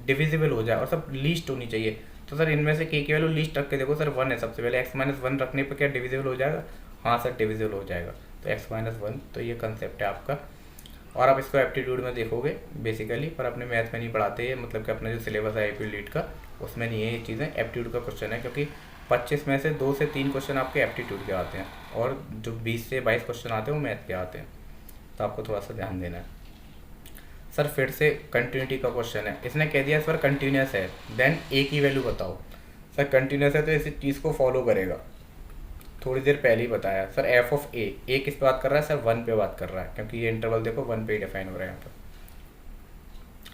डिविजिबल हो जाए और सब लीस्ट होनी चाहिए, तो सर इनमें से के की वैल्यू लीस्ट रख के देखो सर 1 है सबसे पहले, एक्स माइनस 1 रखने पर क्या डिविजिबल हो जाएगा? हाँ सर डिविजिबल हो जाएगा, तो एक्स माइनस 1, तो ये कंसेप्ट है आपका। और आप इसको एप्टीट्यूड में देखोगे बेसिकली, पर अपने मैथ में नहीं पढ़ाते हैं, मतलब कि अपना जो सिलेबस है आईपी लीड का उसमें नहीं है ये चीज़ें, एप्टीट्यूड का क्वेश्चन है, क्योंकि 25 में से 2 से 3 क्वेश्चन आपके एप्टीट्यूड के आते हैं, और जो 20 से 22 क्वेश्चन आते हैं वो मैथ के आते हैं, तो आपको थोड़ा सा ध्यान देना है। सर फिर से कंटिन्यूटी का क्वेश्चन है, इसने कह दिया सर कंटिन्यूस है, देन ए की वैल्यू बताओ। सर कंटिन्यूस है तो इस चीज़ को फॉलो करेगा, थोड़ी देर पहले ही बताया सर एफ ऑफ ए किस पे बात कर रहा है सर? 1 पे बात कर रहा है, क्योंकि ये इंटरवल देखो 1 पे ही डिफाइन हो रहा है यहाँ पर।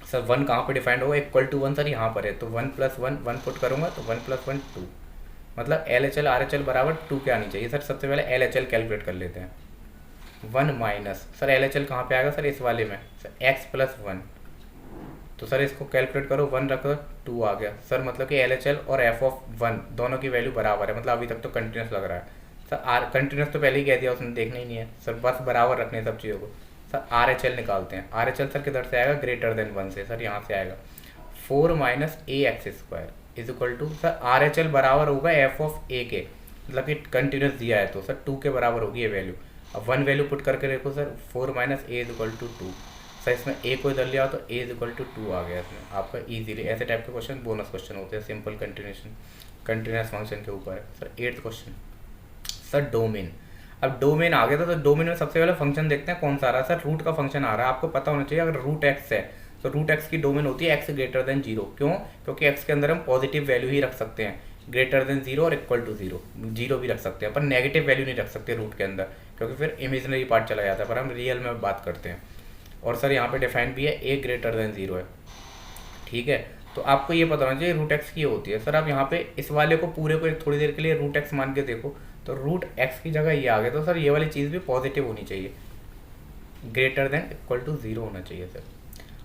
सर 1 कहाँ पे डिफाइंड होगा? इक्वल टू 1 सर यहाँ पर है, तो 1 + 1 पुट करूँगा तो 1 + 1 2, मतलब LHL RHL बराबर 2 के आनी चाहिए। सर सबसे पहले LHL कैलकुलेट कर लेते हैं, 1 माइनस, सर LHL कहाँ पे आएगा सर? इस वाले में, सर x + 1, तो सर इसको कैलकुलेट करो, 1 रखो 2 आ गया सर, मतलब कि LHL और f ऑफ 1 दोनों की वैल्यू बराबर है, मतलब अभी तक तो कंटिन्यूस लग रहा है सर। कंटिन्यूस तो पहले ही कह दिया उसने, देखना ही नहीं है सर, बस बराबर रखने सब चीज़ों को। सर RHL निकालते हैं, RHL सर किधर से आएगा? ग्रेटर देन 1 से, सर यहाँ से आएगा 4 minus ax² is equal to, sir RHL बराबर होगा f ऑफ a के, मतलब कि कंटिन्यूस दिया है तो सर 2 के बराबर होगी ये वैल्यू। अब 1 वैल्यू पुट करके देखो sir, 4 minus a is equal to 2, sir इसमें a को इधर लिया तो a इज इक्वल टू 2 आ गया इसमें आपका इजीली। ऐसे टाइप के क्वेश्चन बोनस क्वेश्चन होते हैं, सिंपल कंटिन्यूस फंक्शन के ऊपर है। Sir 8th question, sir domain, अब डोमेन आ गया था, तो डोमेन में सबसे पहले फंक्शन देखते हैं कौन सा आ रहा है सर? रूट का फंक्शन आ रहा है, आपको पता होना चाहिए अगर रूट एक्स है तो रूट एक्स की डोमेन होती है x ग्रेटर देन 0, क्यों? क्योंकि x के अंदर हम पॉजिटिव वैल्यू ही रख सकते हैं, ग्रेटर देन जीरो और इक्वल टू जीरो, जीरो भी रख सकते हैं पर नेगेटिव वैल्यू नहीं रख सकते रूट के अंदर, क्योंकि फिर इमेजिनरी पार्ट चला जाता है, पर हम रियल में बात करते हैं। और सर यहाँ पे डिफाइन भी है ए ग्रेटर देन जीरो है, ठीक है। तो आपको ये पता होना चाहिए रूट एक्स की होती है। सर आप यहाँ पे इस वाले को पूरे को एक थोड़ी देर के लिए रूट एक्स मान के देखो, तो रूट एक्स की जगह ये आ गया, तो सर ये वाली चीज़ भी पॉजिटिव होनी चाहिए, greater than equal to zero होना चाहिए सर।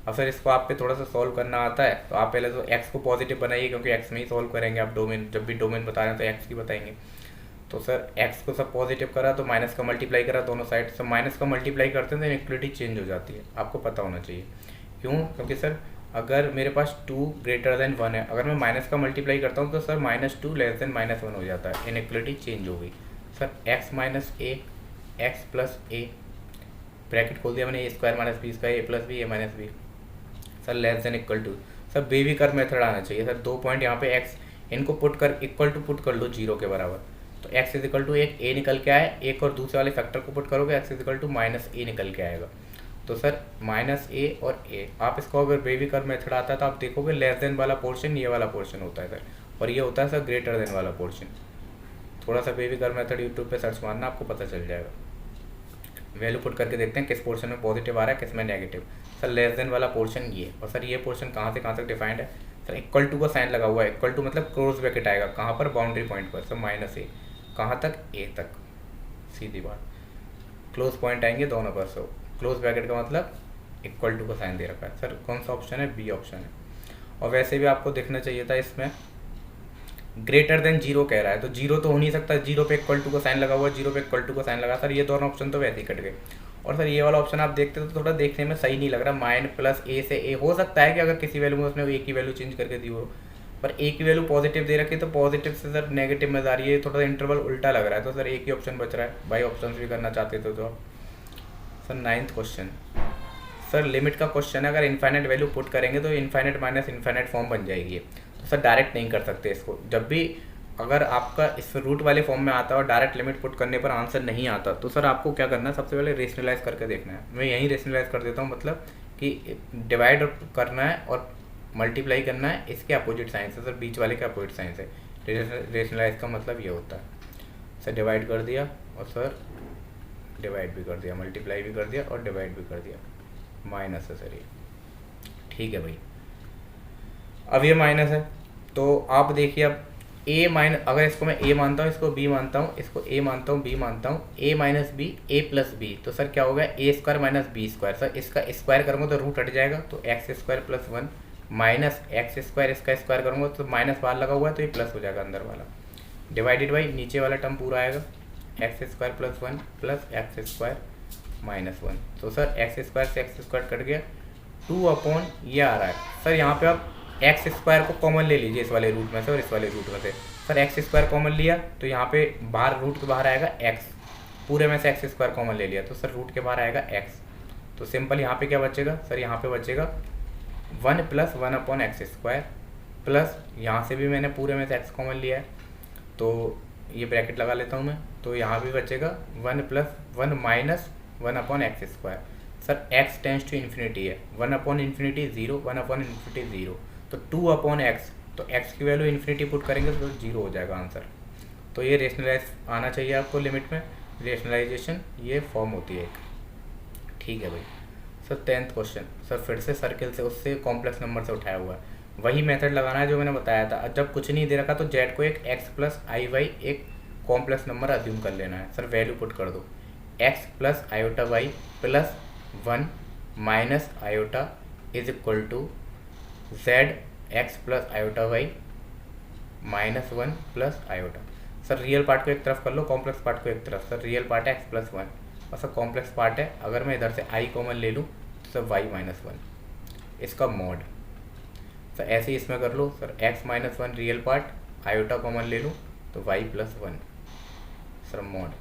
अब सर इसको आप पे थोड़ा सा सॉल्व करना आता है तो आप पहले तो एक्स को पॉजिटिव बनाइए, क्योंकि एक्स में ही सॉल्व करेंगे आप डोमेन, जब भी डोमेन बता रहे हैं तो एक्स की बताएंगे। तो सर एक्स को सब पॉजिटिव करा तो माइनस का मल्टीप्लाई करा दोनों साइड से, माइनस का मल्टीप्लाई करते हैं तो इनइक्वलिटी चेंज हो जाती है, आपको पता होना चाहिए। क्यों? क्योंकि सर अगर मेरे पास 2 ग्रेटर देन 1 है, अगर मैं माइनस का मल्टीप्लाई करता हूँ तो सर -2 लेस देन -1 हो जाता है, इनइक्वलिटी चेंज हो गई। Sir x minus a x plus a, bracket खोल दिया मैंने, a square minus b square a plus b a minus b, sir less than equal to, sir baby curve method आना चाहिए सर। 2 पॉइंट यहाँ पे x, इनको put कर equal to put कर लो जीरो के बराबर, तो एक्स इज इक्वल टू एक ए निकल के आए, एक और दूसरे वाले फैक्टर को पुट करोगे x is equal to minus a निकल के आएगा। तो सर माइनस ए और ए, आप इसको अगर बेबी कर्व मेथड आता है तो आप देखोगे लेस देन वाला पोर्शन ये वाला पोर्शन होता है सर, और ये होता है सर ग्रेटर देन वाला पोर्शन। थोड़ा सा बेबी कर्व मेथड यूट्यूब पे सर्च मारना, आपको पता चल जाएगा। वैल्यू पुट करके देखते हैं किस पोर्शन में पॉजिटिव आ रहा है किस में नेगेटिव। सर लेस देन वाला पोर्शन ये, और सर ये पोर्शन कहाँ से कहाँ तक डिफाइंड है, सर इक्वल टू का साइन लगा हुआ है, इक्वल टू मतलब क्लोज ब्रैकेट आएगा, कहाँ पर, बाउंड्री पॉइंट पर, सर माइनस ए, कहाँ तक, ए तक, सीधी बात, क्लोज पॉइंट आएंगे दोनों पर। सो क्लोज ब्रैकेट का मतलब इक्वल टू का साइन दे रखा है सर, कौन सा ऑप्शन है, बी ऑप्शन है। और वैसे भी आपको देखना चाहिए था इसमें ग्रेटर देन जीरो कह रहा है, तो जीरो तो हो नहीं सकता, जीरो पे इक्वल टू का साइन लगा हुआ है, जीरो पे इक्वल टू का साइन लगा, सर ये दोनों ऑप्शन तो वैसे ही कट गए। और सर ये वाला ऑप्शन आप देखते तो थोड़ा देखने में सही नहीं लग रहा, माइन प्लस ए से ए, हो सकता है कि अगर किसी वैल्यू में उसने ए की वैल्यू चेंज करके दी हो, पर ए की वैल्यू पॉजिटिव दे रखी है तो पॉजिटिव से सर नेगेटिव में जा रही है, थोड़ा सा इंटरवल उल्टा लग रहा है, तो सर एक ही ऑप्शन बच रहा है। बाई ऑप्शन भी करना चाहते थे तो sir 9th question, sir limit का क्वेश्चन है, अगर इनफाइनाइट वैल्यू पुट करेंगे तो इनफाइनाइट माइनस इनफाइनाइट फॉर्म बन जाएगी, तो सर डायरेक्ट नहीं कर सकते इसको। जब भी अगर आपका इस रूट वाले फॉर्म में आता है और डायरेक्ट लिमिट पुट करने पर आंसर नहीं आता, तो सर आपको क्या करना है, सबसे पहले रेशनलाइज करके देखना है। मैं यहीं रेशनलाइज कर देता हूँ, मतलब कि डिवाइड करना है और मल्टीप्लाई करना है, इसके अपोजिट साइन से, सर बीच वाले के अपोजिट साइन से रेशनलाइज का मतलब ये होता है। सर डिवाइड कर दिया और सर डिवाइड भी कर दिया, मल्टीप्लाई भी कर दिया और डिवाइड भी कर दिया, माइनस है सर ये, ठीक है भाई। अब ये माइनस है तो आप देखिए, अब ए माइनस, अगर इसको मैं ए मानता हूँ, इसको बी मानता हूँ, इसको ए मानता हूँ, बी मानता हूँ, a minus b a plus b, तो सर क्या होगा, a square minus b square, sir इसका स्क्वायर करूँगा तो रूट हट जाएगा, तो x square plus 1 minus x square, इसका स्क्वायर करूँगा तो माइनस बाहर लगा हुआ है तो ये प्लस हो जाएगा अंदर वाला, डिवाइडेड बाई नीचे वाला टर्म पूरा आएगा, x square plus 1 plus x square minus 1, तो सर एक्स स्क्वायर से एक्स स्क्वायर कट गया, 2 अपॉन ये आ रहा है। सर यहाँ पे आप एक्स स्क्वायर को कॉमन ले लीजिए इस वाले रूट में से और इस वाले रूट में से, सर एक्स स्क्वायर कॉमन लिया तो यहाँ पे बाहर रूट के बाहर आएगा एक्स, पूरे में से एक्स स्क्वायर कॉमन ले लिया तो सर रूट के बाहर आएगा एक्स, तो सिंपल यहाँ पे क्या बचेगा, सर यहाँ पे बचेगा 1 plus 1 upon x square, plus यहाँ से भी मैंने पूरे में से एक्स कॉमन लिया है तो ये ब्रैकेट लगा लेता हूँ मैं, तो यहाँ भी बचेगा 1 plus 1 minus 1 upon x square. Sir x tends to infinity है, 1 अपॉन इन्फिनिटी 0, 1 अपॉन इन्फिनिटी 0, तो 2 अपॉन एक्स, तो एक्स की वैल्यू इन्फिनिटी पुट करेंगे तो 0 हो जाएगा आंसर। तो ये रेशनलाइज आना चाहिए आपको लिमिट में, रेशनलाइजेशन ये फॉर्म होती है एक, ठीक है भाई। सर 10th क्वेश्चन, सर फिर से सर्किल से उससे कॉम्प्लेक्स नंबर से उठाया हुआ है, वही मेथड लगाना है जो मैंने बताया था। जब कुछ नहीं दे रखा तो जेड को एक एक्स प्लस आई वाई एक कॉम्प्लेक्स नंबर अज्यूम कर लेना है। सर वैल्यू पुट कर दो, x plus iota y plus 1 minus iota is equal to z x plus iota y minus 1 plus iota. Sir real part को एक तरफ कर लो, कॉम्प्लेक्स पार्ट को एक तरफ। सर रियल पार्ट है एक्स प्लस 1 और सर कॉम्प्लेक्स पार्ट है, अगर मैं इधर से आई कॉमन ले लूँ तो सर वाई माइनस 1 इसका मॉड। सर ऐसे ही इसमें कर लो, sir x minus 1 real part, iota common ले लूँ तो वाई प्लस 1 सर मॉड।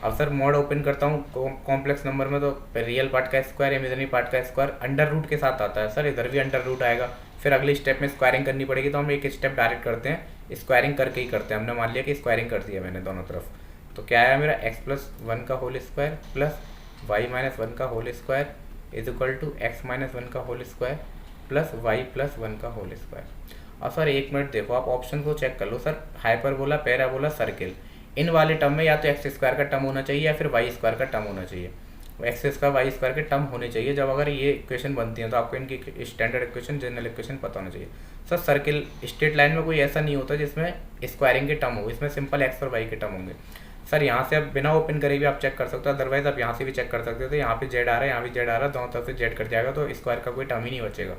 अब सर मॉड ओपन करता हूँ कॉम्प्लेक्स नंबर में, तो रियल पार्ट का स्क्वायर इमेजिनरी पार्ट का स्क्वायर अंडर रूट के साथ आता है। सर इधर भी अंडर रूट आएगा, फिर अगले स्टेप में स्क्वायरिंग करनी पड़ेगी, तो हम एक स्टेप डायरेक्ट करते हैं, स्क्वायरिंग करके ही करते हैं। हमने मान लिया कि स्क्वायरिंग कर दिया मैंने दोनों तरफ, तो क्या आया मेरा एक्स प्लस 1 का whole square plus y minus 1 का whole square is equal to x minus 1 का whole square plus y plus 1 का होल स्क्वायर। और सर एक मिनट देखो, आप ऑप्शन को चेक कर लो सर, हाइपरबोला, पैराबोला, सर्किल, इन वाले टर्म में या तो एक्स स्क्वायर का टर्म होना चाहिए या फिर वाई स्क्वायर का टर्म होना चाहिए। एक्स स्क्वायर वाई स्क्वायर के टर्म होने चाहिए जब अगर ये इक्वेशन बनती है, तो आपको इनकी स्टैंडर्ड इक्वेशन, जनरल इक्वेशन पता होना चाहिए। सर सर्किल स्ट्रेट लाइन में कोई ऐसा नहीं होता जिसमें स्क्वायरिंग के टर्म हो, इसमें सिंपल एक्स और वाई के टर्म होंगे। सर यहाँ से आप बिना ओपन करे भी आप चेक कर सकते हो, अदरवाइज आप यहाँ से भी चेक कर सकते हो। तो यहाँ पे जेड आ रहा है, यहाँ भी जेड आ रहा है, दोनों तरफ से जेड कट जाएगा, तो स्क्वायर का कोई टर्म ही नहीं बचेगा।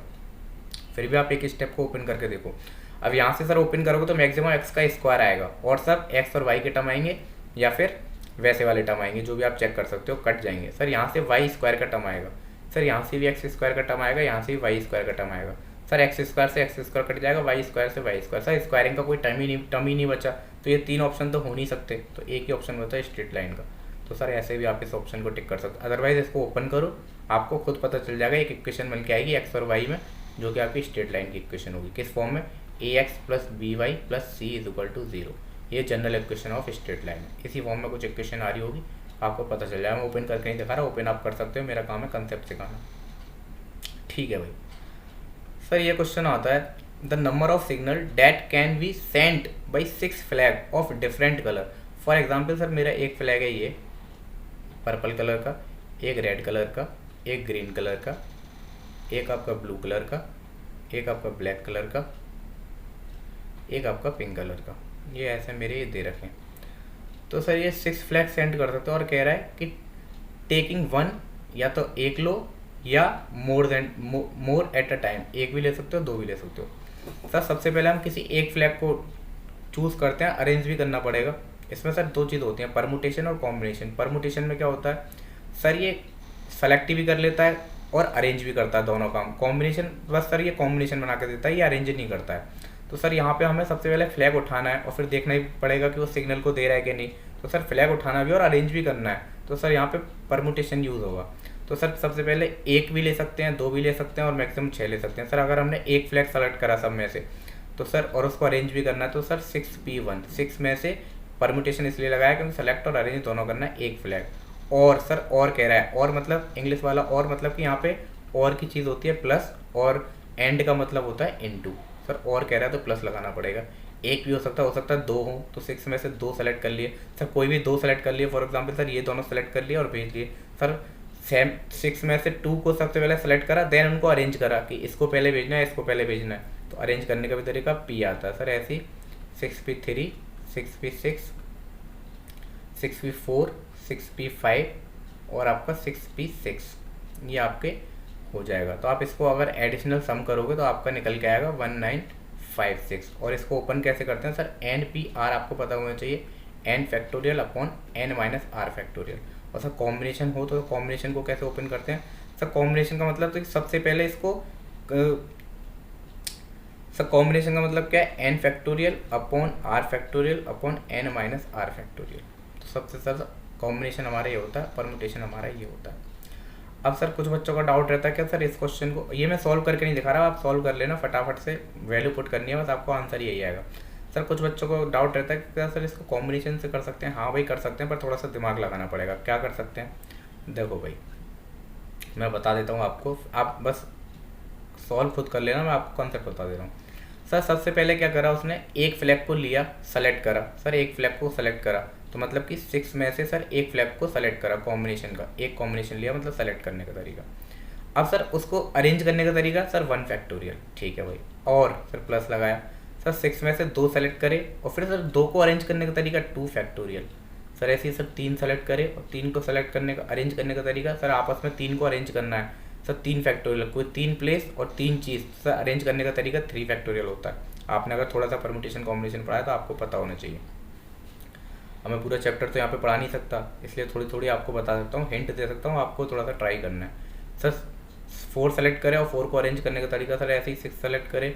फिर भी आप एक स्टेप को ओपन करके देखो। अब यहाँ से सर ओपन करोगे तो मैक्सिमम एक्स का स्क्वायर आएगा, और सब एक्स और वाई के टर्म आएंगे या फिर वैसे वाले टर्म आएंगे, जो भी आप चेक कर सकते हो, कट जाएंगे। सर यहाँ से वाई स्क्वायर का टर्म आएगा, सर यहाँ से भी एक्स स्क्वायर का टर्म आएगा, यहाँ से भी वाई स्क्वायर का टर्म आएगा। सर एक्स स्क्वायर से एक्स स्क्वायर कट जाएगा, वाई स्क्वायर से वाई स्क्वायर। सर स्क्वायरिंग का कोई टर्म ही नहीं बचा, तो ये तीन ऑप्शन तो हो नहीं सकते, तो एक ही ऑप्शन बचा है स्ट्रेट लाइन का। तो सर ऐसे भी आप इस ऑप्शन को टिक कर सकते हो, अदरवाइज इसको ओपन करो, आपको खुद पता चल जाएगा एक इक्वेशन बन के आएगी एक्स और वाई में, जो कि आपकी स्ट्रेट लाइन की इक्वेशन होगी। किस फॉर्म में? A x plus b y plus c is equal to 0। ये general equation of straight line है। इसी फॉर्म में कुछ इक्वेशन आ रही होगी, आपको पता चल जाएगा। मैं ओपन करके नहीं दिखा रहा, ओपन आप कर सकते हो, मेरा काम है कंसेप्ट सिखाना। ठीक है भाई। सर ये क्वेश्चन आता है, the number of signal that can be sent by 6 flag of different colour. For example sir मेरा एक फ्लैग है ये पर्पल कलर का, एक रेड कलर का, एक ग्रीन कलर का, एक आपका ब्लू कलर का, एक आपका ब्लैक कलर का, एक आपका पिंक कलर का। ये ऐसे मेरे ये दे रखे हैं। तो सर ये 6 फ्लैग सेंड कर सकते हो, और कह रहा है कि टेकिंग वन, या तो एक लो या मोर एट अ टाइम, एक भी ले सकते हो, दो भी ले सकते हो। सर सबसे पहले हम किसी एक फ्लैग को चूज़ करते हैं, अरेंज भी करना पड़ेगा। इसमें सर दो चीज़ होती हैं, परमुटेशन और कॉम्बिनेशन। परमुटेशन में क्या होता है सर, ये सेलेक्ट भी कर लेता है और अरेंज भी करता है, दोनों काम। कॉम्बिनेशन बस सर ये कॉम्बिनेशन बना के देता है, ये अरेंज नहीं करता है। तो सर यहाँ पे हमें सबसे पहले फ्लैग उठाना है और फिर देखना ही पड़ेगा कि वो सिग्नल को दे रहा है कि नहीं। तो सर फ्लैग उठाना भी और अरेंज भी करना है, तो सर यहाँ पे परमुटेशन यूज़ होगा। तो सर सबसे पहले एक भी ले सकते हैं, दो भी ले सकते हैं, और मैक्सिमम 6 ले सकते हैं। सर अगर हमने एक फ्लैग सेलेक्ट करा सब में से, तो सर और उसको अरेंज भी करना है, तो सर 6P1, 6 में से परमुटेशन इसलिए लगाया क्योंकि सेलेक्ट और अरेंज दोनों करना है एक फ्लैग। और सर और कह रहा है, और मतलब इंग्लिश वाला और मतलब कि यहाँ पे और की चीज़ होती है प्लस, और एंड का मतलब होता है इनटू। सर और कह रहा है तो प्लस लगाना पड़ेगा। एक भी हो सकता है दो हो, तो 6 में से 2 सेलेक्ट कर लिए। सर कोई भी 2 सेलेक्ट कर लिए, फॉर एग्जांपल सर ये दोनों सेलेक्ट कर लिए और भेज लिए। सर 6 में से 2 को सबसे पहले सेलेक्ट करा, देन उनको अरेंज करा कि इसको पहले भेजना है, इसको पहले भेजना है। तो अरेंज करने का भी तरीका P आता है। सर ऐसे ही 6P3, 6P6, 6P4, 6P5 और आपका 6P6, ये आपके हो जाएगा। तो आप इसको अगर एडिशनल सम करोगे तो आपका निकल के आएगा 1956। और इसको ओपन कैसे करते हैं सर, NPR आपको पता होना चाहिए, n factorial upon n minus r factorial. और सर कॉम्बिनेशन हो तो कॉम्बिनेशन को कैसे ओपन करते हैं सर, कॉम्बिनेशन का मतलब तो सबसे पहले इसको सर कॉम्बिनेशन का मतलब क्या है, n factorial upon r factorial upon n minus r factorial. तो सबसे सर कॉम्बिनेशन हमारा ये होता है, परमुटेशन हमारा ये होता है। अब सर कुछ बच्चों का डाउट रहता है कि सर इस क्वेश्चन को, ये मैं सॉल्व करके नहीं दिखा रहा, आप सॉल्व कर लेना फटाफट से, वैल्यू पुट करनी है बस, आपको आंसर यही आएगा। सर कुछ बच्चों को डाउट रहता है कि क्या सर इसको कॉम्बिनेशन से कर सकते हैं। हाँ भाई कर सकते हैं, पर थोड़ा सा दिमाग लगाना पड़ेगा। क्या कर सकते हैं, देखो भाई मैं बता देता हूँ आपको, आप बस सॉल्व खुद कर लेना, मैं आपको कॉन्सेप्ट बता दे रहा हूँ। सर सबसे पहले क्या करा उसने, एक फ्लैग को लिया, सेलेक्ट करा। सर एक फ्लैग को सेलेक्ट करा तो मतलब कि 6 में से सर एक फ्लैग को सेलेक्ट करा, कॉम्बिनेशन का एक कॉम्बिनेशन लिया, मतलब सेलेक्ट करने का तरीका। अब सर उसको अरेंज करने का तरीका सर 1 फैक्टोरियल, ठीक है भाई। और सर प्लस लगाया, सर 6 में से 2 सेलेक्ट करे, और फिर सर 2 को अरेंज करने का तरीका 2 फैक्टोरियल। सर ऐसे ही सर 3 सेलेक्ट करे, और 3 को सेलेक्ट करने का अरेंज करने का तरीका सर आपस में 3 को अरेंज करना है, सर 3 फैक्टोरियल। कोई 3 प्लेस और 3 चीज़, सर अरेंज करने का तरीका 3 फैक्टोरियल होता है। आपने अगर थोड़ा सा परमुटेशन कॉम्बिनेशन पढ़ा है तो आपको पता होना चाहिए। अब मैं पूरा चैप्टर तो यहाँ पे पढ़ा नहीं सकता, इसलिए थोड़ी थोड़ी आपको बता सकता हूँ, हिंट दे सकता हूँ, आपको थोड़ा सा ट्राई करना है। सर 4 सेलेक्ट करे और 4 को अरेंज करने का तरीका सर ऐसे ही 6 सेलेक्ट करे,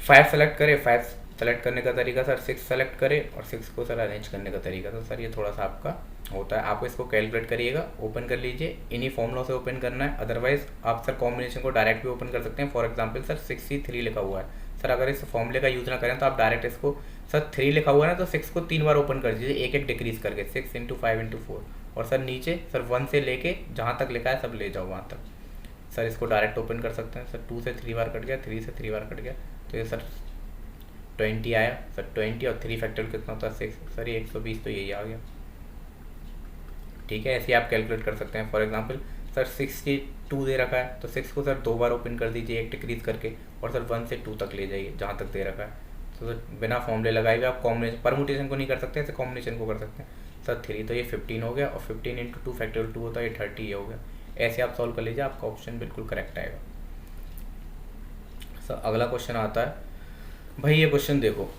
5 सेलेक्ट करे, 5 सेलेक्ट करने का तरीका सर 6 सेलेक्ट करे, और 6 को सर अरेंज करने का तरीका। तो सर ये थोड़ा सा आपका होता है, आपको इसको कैलकुलेट करिएगा, ओपन कर लीजिए, इन्हीं फॉर्मूला से ओपन करना है। अदरवाइज आप सर कॉम्बिनेशन को डायरेक्ट भी ओपन कर सकते हैं। फॉर एग्जांपल सर 6C3 लिखा हुआ है, सर अगर इस फॉर्मूले का यूज़ ना करें तो आप डायरेक्ट इसको, सर 3 लिखा हुआ है ना, तो 6 को 3 बार ओपन कर दीजिए, एक एक डिक्रीज करके, 6 × 5 × 4, और सर नीचे सर 1 से लेके जहाँ तक लिखा है सब ले जाओ वहाँ तक। सर इसको डायरेक्ट ओपन कर सकते हैं। सर 2 से 3 बार कट गया, 3 से 3 बार कट गया, तो ये सर 20 आया सर। 20 और 3 फैक्टोरियल कितना होता है 6 सर, ये 120 तो यही आ गया। ठीक है, ऐसे आप कैलकुलेट कर सकते हैं। फॉर एग्जांपल सर 62 दे रखा है तो 6 को सर 2 बार ओपन कर दीजिए एक डिक्रीज करके, और सर 1 से 2 तक ले जाइए जहाँ तक दे रखा है। तो सर बिना फॉर्मूले लगाए हुए आप कॉम्बिनेशन परमुटेशन को नहीं कर सकते, ऐसे कॉम्बिनेशन को कर सकते हैं। सर 3 तो ये 15 हो गया, और 15 इंटू 2 फैक्टोरियल 2 होता है, ये 30 ये हो गया। ऐसे आप सॉल्व कर लीजिए, आपका ऑप्शन बिल्कुल करेक्ट आएगा। सर अगला क्वेश्चन आता है भाई, ये क्वेश्चन देखो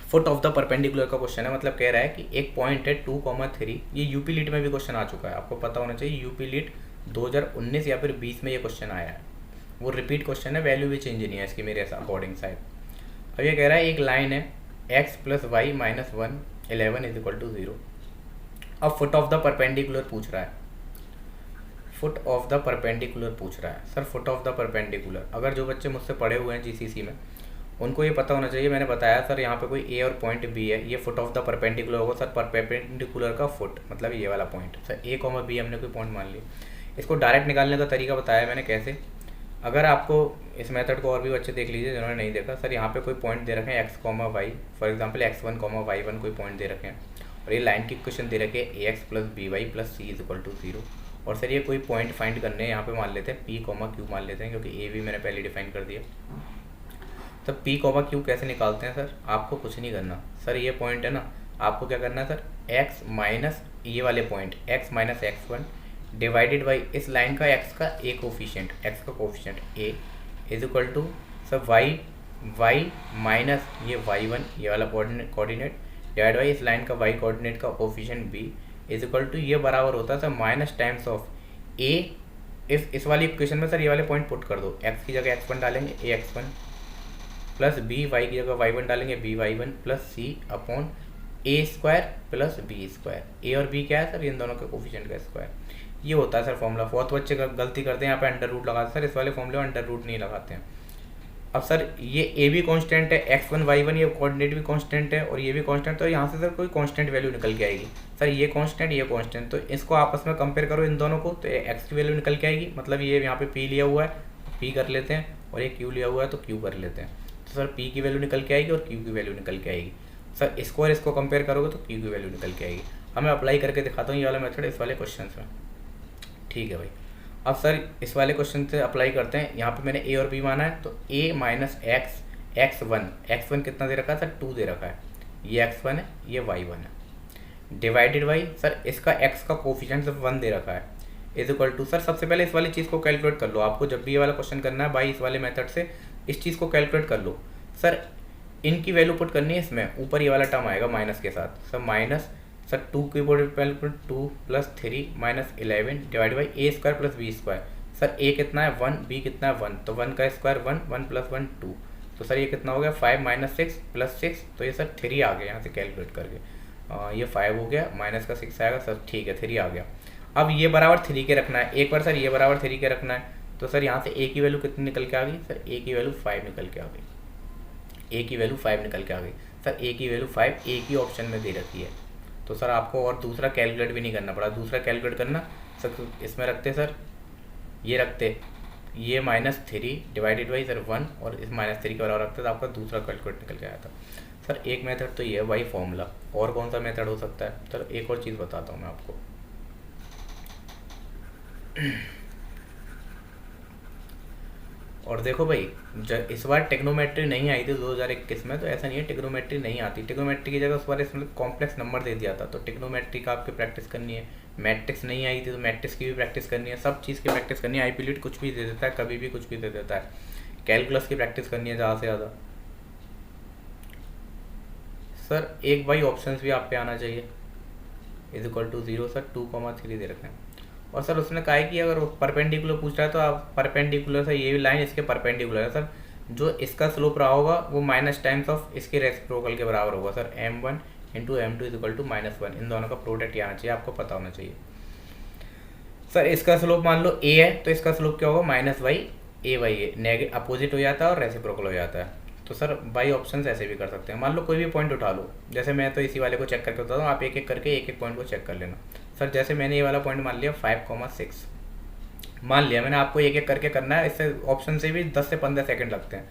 फुट ऑफ द परपेंडिकुलर का क्वेश्चन है। मतलब कह रहा है कि एक पॉइंट है 2,3। ये यूपी लीट में भी क्वेश्चन आ चुका है, आपको पता होना चाहिए। यूपी लीट 2019 या फिर 20 में ये क्वेश्चन आया है। वो रिपीट क्वेश्चन है, वैल्यू भी चेंज नहीं है इसकी मेरे अकॉर्डिंग शायद। अब ये कह रहा है एक लाइन है x + y - 1 11 = 0। अब फुट ऑफ द परपेंडिकुलर पूछ रहा है, फुट ऑफ द परपेंडिकुलर पूछ रहा है। Sir foot of the perpendicular, अगर जो बच्चे मुझसे पढ़े हुए हैं जीसीसी में उनको ये पता होना चाहिए। मैंने बताया सर यहाँ पे कोई ए और पॉइंट बी है, ये फुट ऑफ द परपेंडिकुलर होगा सर। परपेंडिकुलर का फुट मतलब ये वाला पॉइंट। सर ए कॉमा बी हमने कोई पॉइंट मान लिया। इसको डायरेक्ट निकालने का तरीका बताया मैंने कैसे। अगर आपको इस मेथड को और भी बच्चे देख लीजिए जिन्होंने नहीं देखा। सर यहाँ पे कोई पॉइंट दे रखे हैं x, y, for example x1, y1 कोई पॉइंट दे रखे हैं, और ये लाइन की इक्वेशन दे रखे हैं ax + by + c = 0। और सर ये कोई पॉइंट फाइंड करने हैं, यहाँ पे मान लेते हैं p, q मान लेते हैं, क्योंकि a भी मैंने पहले डिफाइन कर दिया। तो p, q कैसे निकालते हैं सर? आपको कुछ नहीं करना सर, ये पॉइंट है ना, आपको क्या करना है सर, x माइनस ये वाले point x minus x1 divided by इस लाइन का x का a कोफिशिएंट, x का coefficient a = sir y minus ये y1 ये वाला कोऑर्डिनेट डिवाइड बाई इस लाइन का y कोऑर्डिनेट का कोफिशिएंट b = ये बराबर होता है sir minus times of a। इस वाली इक्वेशन में सर ये वाले पॉइंट पुट कर दो, x की जगह x1 डालेंगे ax1 प्लस b, y की जगह y1 डालेंगे by1 plus c upon a² + b²। a और b क्या है सर, इन दोनों के कोफिशिएंट का स्क्वायर। ये होता है सर फॉर्मूला। बहुत बच्चे गलती करते हैं यहाँ पे अंडर रूट लगाते हैं सर, इस वाले फॉर्मूले में अंडर रूट नहीं लगाते हैं। अब सर ये a भी कांस्टेंट है, x1 y1 ये कोऑर्डिनेट भी कांस्टेंट है, और ये भी कांस्टेंट, तो यहाँ से सर कोई कांस्टेंट वैल्यू निकल के आएगी। सर ये कांस्टेंट ये कांस्टेंट, तो इसको आपस में कंपेयर करो इन दोनों को, तो x की वैल्यू निकल के आएगी। मतलब ये यहाँ पे p लिया हुआ है, p कर लेते हैं, और ये q लिया हुआ है तो q कर लेते हैं। तो सर p की वैल्यू निकल के आएगी और q की वैल्यू निकल के आएगी। सर इसको और इसको कंपेयर करोगे तो q की वैल्यू निकल के आएगी। अब मैं अप्लाई करके दिखाता हूँ ये वाला मेथड इस वाले क्वेश्चन में। ठीक है भाई, अब सर इस वाले क्वेश्चन से अप्लाई करते हैं। यहाँ पे मैंने a और b माना है, तो a माइनस x1 कितना दे रखा है सर, 2 दे रखा है, ये x1 है ये y1 है, डिवाइडेड बाई सर इसका x का कोफिशिएंट सिर्फ 1 दे रखा है, = सर सबसे पहले इस वाली चीज़ को कैलकुलेट कर लो। आपको जब भी ये वाला क्वेश्चन करना है भाई, इस वाले मेथड से इस चीज़ को कैलकुलेट कर लो। सर इनकी वैल्यू पुट करनी है इसमें, ऊपर ये वाला टर्म आएगा माइनस के साथ। सर माइनस सर 2 की value 2 + 3 - 11 divide by a² + b²। Sir a कितना है 1, b कितना है 1, तो 1 का स्क्वायर 1, 1 + 1 2। तो सर ये कितना हो गया 5 - 6 + 6, तो ये सर 3 आ गया यहाँ से कैलकुलेट करके। ये 5 हो गया, माइनस का 6 आएगा सर, ठीक है 3 आ गया। अब ये बराबर 3 के रखना है, एक बार सर ये बराबर 3 के रखना है, तो सर यहाँ से a की वैल्यू कितनी निकल के आ गई सर, a की वैल्यू 5 निकल के आ गई, a की वैल्यू 5 निकल के आ गई। सर a की वैल्यू 5 एक ही ऑप्शन में दे रखी है, तो सर आपको और दूसरा कैलकुलेट भी नहीं करना पड़ा। दूसरा कैलकुलेट करना सर इसमें रखते सर, ये रखते ये -3 डिवाइडेड बाई सर 1, और इस -3 के बराबर रखते तो आपका दूसरा कैलकुलेट निकल के आया था। सर एक मेथड तो ये है भाई फॉर्मूला, और कौन सा मेथड हो सकता है सर, एक और चीज़ बताता हूँ मैं आपको। और देखो भाई, इस बार टेक्नोमेट्री नहीं आई थी 2021 में, तो ऐसा नहीं है टेक्नोमेट्री नहीं आती। टेक्नोमेट्री की जगह उस बार इसमें कॉम्प्लेक्स नंबर दे दिया था, तो टेक्नोमेट्री का आपकी प्रैक्टिस करनी है। मैट्रिक्स नहीं आई थी तो मैट्रिक्स की भी प्रैक्टिस करनी है, सब चीज़ की प्रैक्टिस करनी है। आईपी लीट कुछ भी दे देता है, कभी भी कुछ भी दे देता है। कैलकुलस की प्रैक्टिस करनी है ज़्यादा से ज़्यादा। सर एक भाई ऑप्शन भी आप पे आना चाहिए, = 0 सर 2,3 दे रखे हैं। और सर उसने कहा है कि अगर परपेंडिकुलर पूछ रहा है तो आप परपेंडिकुलर से ये लाइन इसके परपेंडिकुलर है सर, जो इसका स्लोप रहा होगा वो माइनस टाइम्स ऑफ इसके रेसिप्रोकल के बराबर होगा सर। m1 × m2 = -1, इन दोनों का प्रोडक्ट आना चाहिए, आपको पता होना चाहिए। सर इसका स्लोप मान लो a है, तो इसका स्लोप क्या होगा -a/a, नेगेटिव अपोजिट हो जाता है और रेसिप्रोकल हो जाता है। तो सर बाई ऑप्शन ऐसे भी कर सकते हैं। मान लो कोई भी पॉइंट उठा लो, जैसे मैं तो इसी वाले को चेक करके बताता हूँ, आप एक एक करके एक एक पॉइंट को चेक कर लेना। सर जैसे मैंने ये वाला पॉइंट मान लिया 5,6 मान लिया मैंने, आपको एक एक करके करना है। इससे ऑप्शन से भी 10 से 15 सेकंड लगते हैं।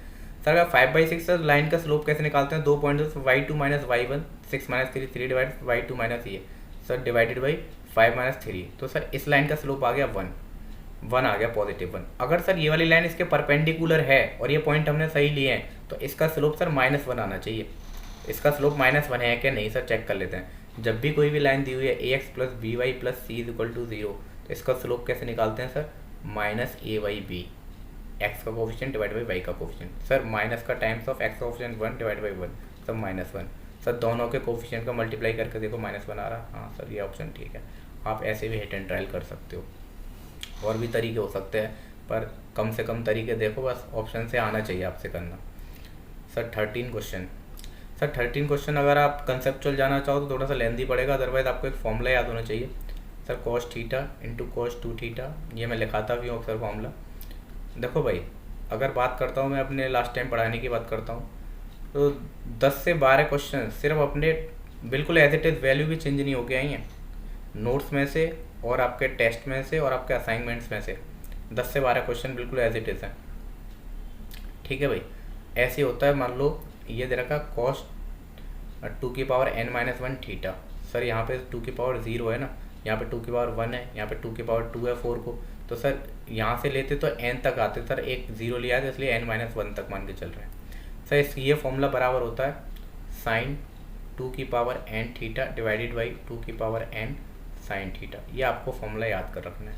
सर अगर 5/6 लाइन का स्लोप कैसे निकालते हैं, 2 point y2 minus y1, 6 minus 3, 3 divide y2 minus ये सर डिवाइडेड बाई 5 माइनस 3, तो सर इस लाइन का स्लोप आ गया 1 आ गया पॉजिटिव 1। अगर सर ये वाली लाइन इसके परपेंडिकुलर है और ये पॉइंट हमने सही लिए हैं तो इसका स्लोप सर -1 आना चाहिए। इसका स्लोप -1 है क्या नहीं सर चेक कर लेते हैं। जब भी कोई भी लाइन दी हुई है ax plus b y plus c is equal to 0, तो इसका स्लोप कैसे निकालते हैं सर, -a/b, एक्स का कोफिशिएंट डिवाइड बाई वाई का कोफिशिएंट। सर माइनस का टाइम्स ऑफ एक्स का coefficient 1 divide by 1, sir -1। Sir दोनों के कोफिशिएंट का मल्टीप्लाई करके देखो -1 आ रहा। हाँ सर ये ऑप्शन ठीक है। आप ऐसे भी हिट एंड ट्रायल कर सकते हो, और भी तरीके हो सकते हैं पर कम से कम तरीके देखो, बस ऑप्शन से आना चाहिए आपसे करना। Sir 13 question. सर 13 क्वेश्चन अगर आप कंसेप्चुअल जाना चाहो तो थोड़ा सा लेंदी पड़ेगा, अदरवाइज आपको एक फॉर्मूला याद होना चाहिए sir, cos theta into cos 2 theta. ये मैं लिखाता भी हूँ अक्सर फॉर्मूला। देखो भाई अगर बात करता हूँ मैं अपने लास्ट टाइम पढ़ाने की बात करता हूँ तो 10 से 12 क्वेश्चन सिर्फ अपने बिल्कुल एज इट इज़, वैल्यू भी चेंज नहीं होके आई हैं नोट्स में से और आपके टेस्ट में से और आपके असाइनमेंट्स में से। 10 से 12 क्वेश्चन बिल्कुल एज इट इज़ हैं, ठीक है भाई। ऐसे होता है, मान लो ये दे रखा cos 2 की पावर n-1 थीटा। सर यहाँ पे 2 की पावर 0 है ना, यहाँ पे 2 की पावर 1 है, यहाँ पे 2 की पावर 2 है 4 को, तो सर यहाँ से लेते तो n तक आते, सर एक 0 लिया है इसलिए n-1 तक मान के चल रहे हैं। सर इस ये फॉर्मूला बराबर होता है sin 2 की power n theta divided by 2 की पावर n sin थीटा। ये आपको फॉर्मूला याद कर रखना है।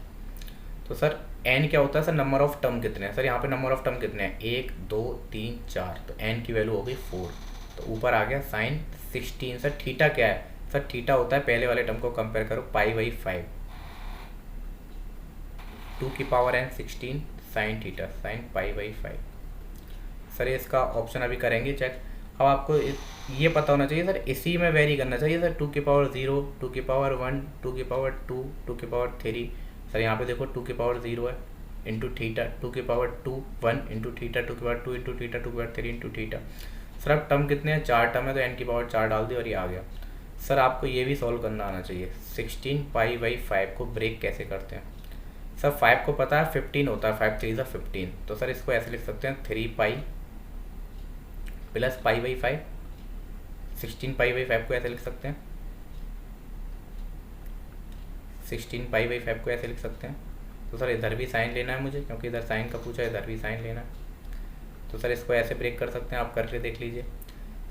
तो सर n क्या होता है सर, नंबर ऑफ टर्म कितने हैं। सर यहाँ पे नंबर ऑफ टर्म कितने हैं, 1 2 3 4, तो n की वैल्यू हो गई 4, तो ऊपर आ गया sin 16। सर थीटा क्या है, सर थीटा होता है, पहले वाले टर्म को कंपेयर करो, π/5, 2 की power n 16 sin theta, sin π/5। Sir ये इसका ऑप्शन अभी करेंगे चेक। अब आपको ये पता होना चाहिए सर, इसी में वेरी करना चाहिए सर, 2 की पावर 0, 2 की पावर 1, 2 की पावर 2, 2 की पावर 3। सर यहाँ पे देखो 2 की पावर 0 है इंटू थीटा, 2 की पावर 2 1 इंटू थीटा, 2 की पावर 2 इंटू थीटा, 2 की पावर 3 इंटू थीटा। सर अब टर्म कितने हैं, 4 टर्म है, तो n की पावर 4 डाल दी और ये आ गया। सर आपको ये भी सॉल्व करना आना चाहिए, 16 π/5 को ब्रेक कैसे करते हैं। सर 5 को पता है 15 होता है, 5 3 15, तो सर इसको ऐसे लिख सकते हैं 3π प्लस π/5। 16 π/5 को ऐसे लिख सकते हैं, 16 π/5 को ऐसे लिख सकते हैं। तो सर इधर भी साइन लेना है मुझे, क्योंकि इधर साइन का पूछा है, इधर भी साइन लेना है, तो सर इसको ऐसे ब्रेक कर सकते हैं, आप करके देख लीजिए।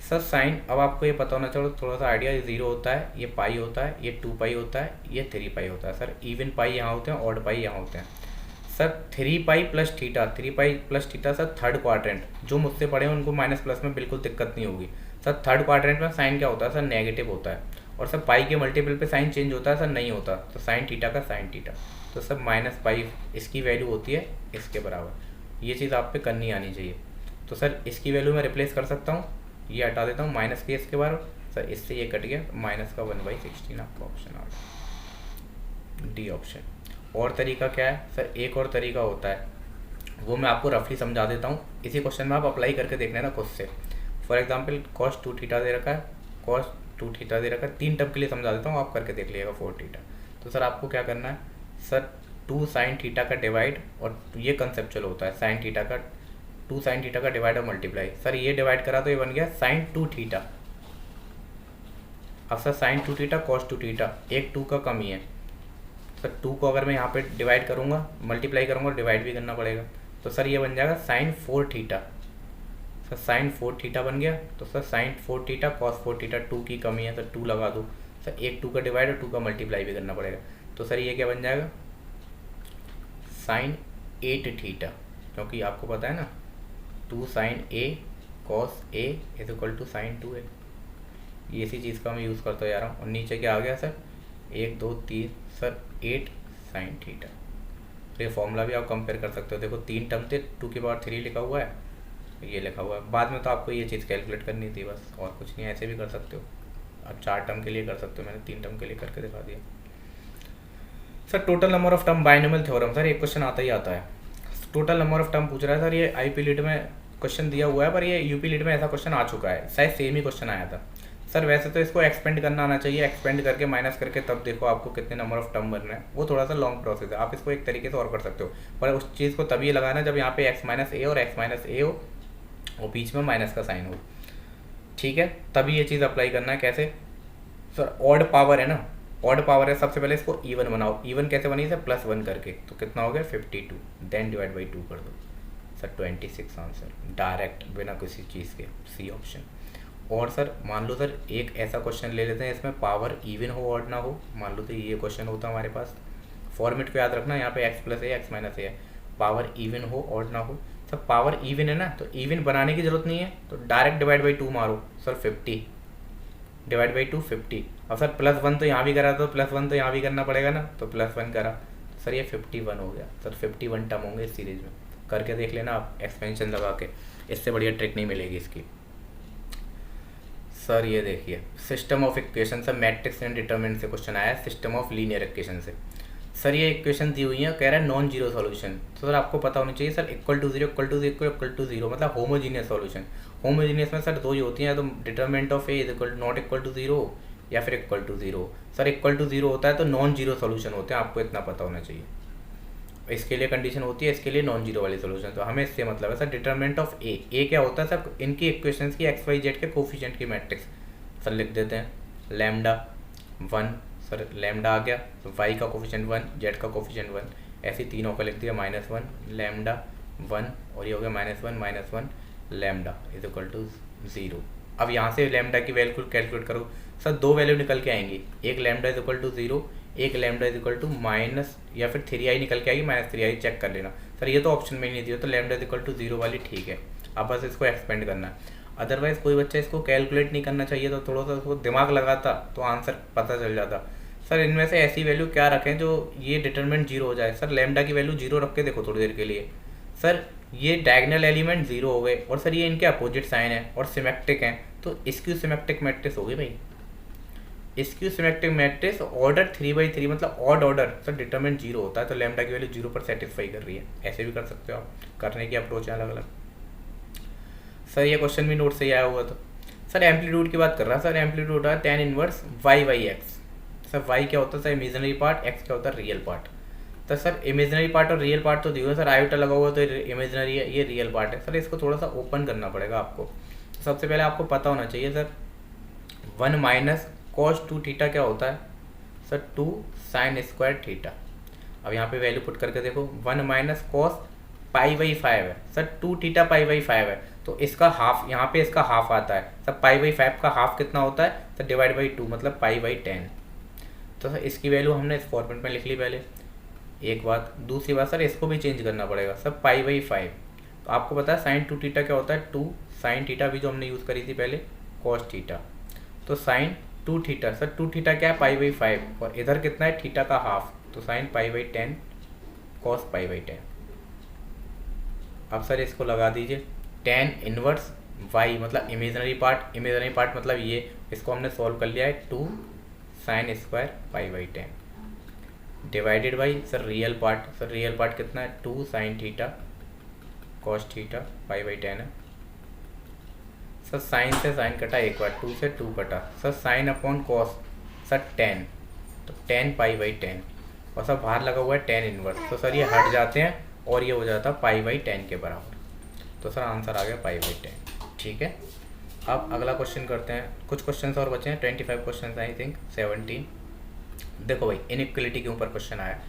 सर साइन अब आपको ये पता होना चाहिए, थोड़ा सा आइडिया, 0 होता है, ये पाई होता है, ये 2π होता है, ये 3π होता है। सर इवन पाई यहाँ होते हैं, ऑड पाई यहाँ होते हैं। Sir 3π plus theta, 3π plus theta sir third quadrant, जो मुझसे पढ़े हैं उनको माइनस प्लस में बिल्कुल दिक्कत नहीं होगी। सर थर्ड क्वाड्रेंट में साइन क्या होता है सर, नेगेटिव होता है, और सर पाई के मल्टीपल पे साइन चेंज होता है सर, नहीं होता, तो साइन थीटा का साइन थीटा, तो सर -π इसकी वैल्यू होती है इसके बराबर। ये चीज़ आप पे करनी आनी चाहिए। तो सर इसकी वैल्यू मैं रिप्लेस कर सकता हूँ, ये हटा देता हूँ, माइनस के इसके बार, सर इससे ये कट गया, माइनस का 1/16 आपका ऑप्शन आ गया, डी ऑप्शन। और तरीका क्या है सर, एक और तरीका होता है, वो मैं आपको रफली समझा देता हूँ, इसी क्वेश्चन में आप अप्लाई करके देख लेना खुद से। फॉर एग्जांपल cos 2 थीटा दे रखा है, cos 2 थीटा दे रखा है, 3 टर्म के लिए समझा देता हूँ, आप करके देख लीजिएगा 4 थीटा। तो सर आपको क्या करना है सर, 2 sin थीटा का डिवाइड, और ये कंसेप्चुअल होता है, sin थीटा का 2 sin थीटा का डिवाइड और मल्टीप्लाई। सर ये डिवाइड करा तो ये बन गया sin 2 थीटा। अब sir sin 2 theta cos 2 theta, एक 2 का कम ही है, सर 2 को अगर मैं यहाँ पे डिवाइड करूँगा, मल्टीप्लाई करूँगा, डिवाइड भी करना पड़ेगा, तो सर ये बन जाएगा sin 4 theta. Sir sin 4 theta बन गया, तो sir sin 4 theta cos 4 theta, 2 की कमी है सर 2 लगा दो, सर एक 2 का डिवाइड और 2 का मल्टीप्लाई भी करना पड़ेगा, तो सर ये क्या बन जाएगा sin 8 थीटा, क्योंकि आपको पता है ना 2 sin a cos a is equal to sin 2a। ये इसी चीज़ का मैं यूज़ करता जा रहा हूँ। और नीचे क्या आ गया सर, 1 2 3 सर 8 sin थीटा। तो ये फॉर्मूला भी आप कंपेयर कर सकते हो, देखो 3 टर्म थे, 2 की पावर 3 लिखा हुआ है, ये लिखा हुआ है, बाद में तो आपको ये चीज़ कैलकुलेट करनी थी बस, और कुछ नहीं, ऐसे भी कर सकते हो आप, 4 टर्म के लिए कर सकते हो, मैंने 3 टर्म के लिए करके दिखा दिया। Sir total number of term binomial theorem, sir एक क्वेश्चन आता ही आता है, टोटल नंबर ऑफ टर्म पूछ रहा है सर, ये आईपी लीड में क्वेश्चन दिया हुआ है, पर ये यूपी लीड में ऐसा क्वेश्चन आ चुका है, शायद सेम ही क्वेश्चन आया था। सर वैसे तो इसको एक्सपेंड करना आना चाहिए, एक्सपेंड करके माइनस करके तब देखो आपको कितने नंबर ऑफ टर्म बन रहे हैं, वो थोड़ा सा लॉन्ग प्रोसेस है, आप इसको एक तरीके से और कर सकते हो, पर उस चीज़ को तभी लगाना जब यहाँ पे x - a और x - a हो, और बीच में माइनस का साइन हो, ठीक है। तभी ये चीज़ अप्लाई करना है। कैसे सर, ऑड पावर है ना, ऑड पावर है, सबसे पहले इसको इवन बनाओ। इवन कैसे बनी सर, +1 करके, तो कितना हो गया 52, देन डिवाइड बाई 2 कर दो सर, 26 आंसर डायरेक्ट, बिना किसी चीज़ के, सी ऑप्शन। और सर मान लो सर एक ऐसा क्वेश्चन ले लेते हैं इसमें पावर इवन हो ऑड ना हो। मान लो तो ये क्वेश्चन होता है हमारे पास, फॉर्मेट को याद रखना, यहाँ पे x + a x - a है, पावर इवन हो ऑड ना हो। सर पावर इवन है ना, तो इवन बनाने की जरूरत नहीं है, तो डायरेक्ट डिवाइड बाई 2 मारो सर, 50 डिवाइड बाई 2 50। अब सर +1 तो यहाँ भी करा, तो +1 तो यहाँ भी करना पड़ेगा ना, तो +1 करा, तो सर ये 51 हो गया सर। 51 टर्म होंगे इस सीरीज में, करके देख लेना आप एक्सपेंशन लगा के, इससे बढ़िया ट्रिक नहीं मिलेगी इसकी। सर ये देखिए सिस्टम ऑफ इक्वेशन से मैट्रिक्स एंड डिटरमिनेंट से क्वेश्चन आया है, सिस्टम ऑफ लीनियर इक्वेशन से। सर ये इक्वेशन दी हुई है, कह रहा है नॉन जीरो सॉल्यूशन, तो सर आपको पता होना चाहिए सर =0 = 0 मतलब होमोजीनियस सॉल्यूशन। होमोजीनियस में सर दो ही होती हैं, तो determinant of A not equal to 0 या फिर =0। सर =0 होता है तो नॉन जीरो सॉल्यूशन होते हैं, आपको इतना पता होना चाहिए। इसके लिए कंडीशन होती है, इसके लिए नॉन जीरो वाली सॉल्यूशन, तो हमें इससे मतलब है सर डिटरमिनेंट ऑफ ए क्या होता है सर, इनकी इक्वेशंस की x y z के कोफिशिएंट की मैट्रिक्स। सर लिख देते हैं λ1, सर लैम्डा आ गया, तो y का कोफिशिएंट 1, z का कोफिशिएंट 1, ऐसे तीनों का लिख दिया -1 λ1, और ये हो गया -1 लैम्डा = 0। अब यहाँ से लैम्डा की वैल्यू कैलकुलेट करो सर, दो वैल्यू निकल के आएंगी, एक लैम्डा = 0, एक लैम्डा = या फिर 3i निकल के आएगी, -3i, चेक कर लेना। सर ये तो ऑप्शन में ही नहीं दिया, तो लैम्डा = 0 वाली ठीक है, अब बस इसको एक्सपेंड करना है। अदरवाइज़ कोई बच्चा इसको कैलकुलेट नहीं करना चाहिए, तो थोड़ा सा उसको दिमाग लगाता तो आंसर पता चल जाता। सर इनमें से ऐसी वैल्यू क्या रखें जो ये डिटरमिनेंट 0 हो जाए। सर लैम्डा की वैल्यू 0 रख के देखो थोड़ी देर के लिए, सर ये डायगोनल एलिमेंट 0 हो गए, और सर ये इनके अपोजिट साइन है और सिमेट्रिक हैं, तो स्क्यू सिमेट्रिक मैट्रिक्स होगी भाई। स्क्यू सिमेट्रिक मैट्रिक्स ऑर्डर 3/3 मतलब ऑड ऑर्डर, सर डिटरमिनेंट 0 होता है, तो लैम्डा की वैल्यू 0 पर सेटिस्फाई कर रही है। ऐसे भी कर सकते हो आप, करने की अप्रोच है अलग अलग। सर ये क्वेश्चन भी नोट से ही आया हुआ, तो सर एम्पलीट्यूड की बात कर रहा है। सर एम्पलीट्यूड है tan inverse y/x। Sir y क्या होता है सर, इमेजिनरी पार्ट, x क्या होता है रियल पार्ट। तो सर इमेजिनरी पार्ट और रियल पार्ट तो दिया है सर, आयोटा लगा हुआ तो इमेजिनरी है, ये रियल पार्ट है। सर इसको थोड़ा सा ओपन करना पड़ेगा आपको। सबसे पहले आपको पता होना चाहिए सर 1 - cos 2θ क्या होता है सर, 2 sin² θ। अब यहाँ पे वैल्यू पुट करके देखो, 1 - cos π/5 है सर, 2θ π/5 है, तो इसका हाफ, यहाँ पे इसका हाफ आता है सर, π/5 का हाफ कितना होता है सर, डिवाइड बाई 2 मतलब π/10। तो सर इसकी वैल्यू हमने इस फॉर्मेट में लिख ली पहले, एक बात। दूसरी बात सर इसको भी चेंज करना पड़ेगा सर, π/5, तो आपको पता है sin 2θ क्या होता है, 2 sin θ भी जो हमने यूज़ करी थी पहले cos θ, तो sin 2θ सर, 2θ क्या है π/5, और इधर कितना है θ का हाफ, तो sin π/10 cos π/10। अब सर इसको लगा दीजिए, tan इनवर्स y मतलब इमेजिनरी पार्ट मतलब ये, इसको हमने सॉल्व कर लिया है, 2 sin² π/10 divided by sir real part. Sir real part कितना है, 2 sin θ cos θ π/10 है। सर साइन से साइन कटा एक बार, 2 से 2 कटा, sir sine upon cos sir 10, तो 10 π/10, और सर बाहर लगा हुआ है tan इनवर्स, तो सर ये हट जाते हैं और ये हो जाता है π/10 के बराबर, तो सर आंसर आ गया π/10। ठीक है, अब अगला क्वेश्चन करते हैं। कुछ क्वेश्चंस और बचे हैं, 25 क्वेश्चंस आई थिंक 17। देखो भाई इनइक्वलिटी के ऊपर क्वेश्चन आया।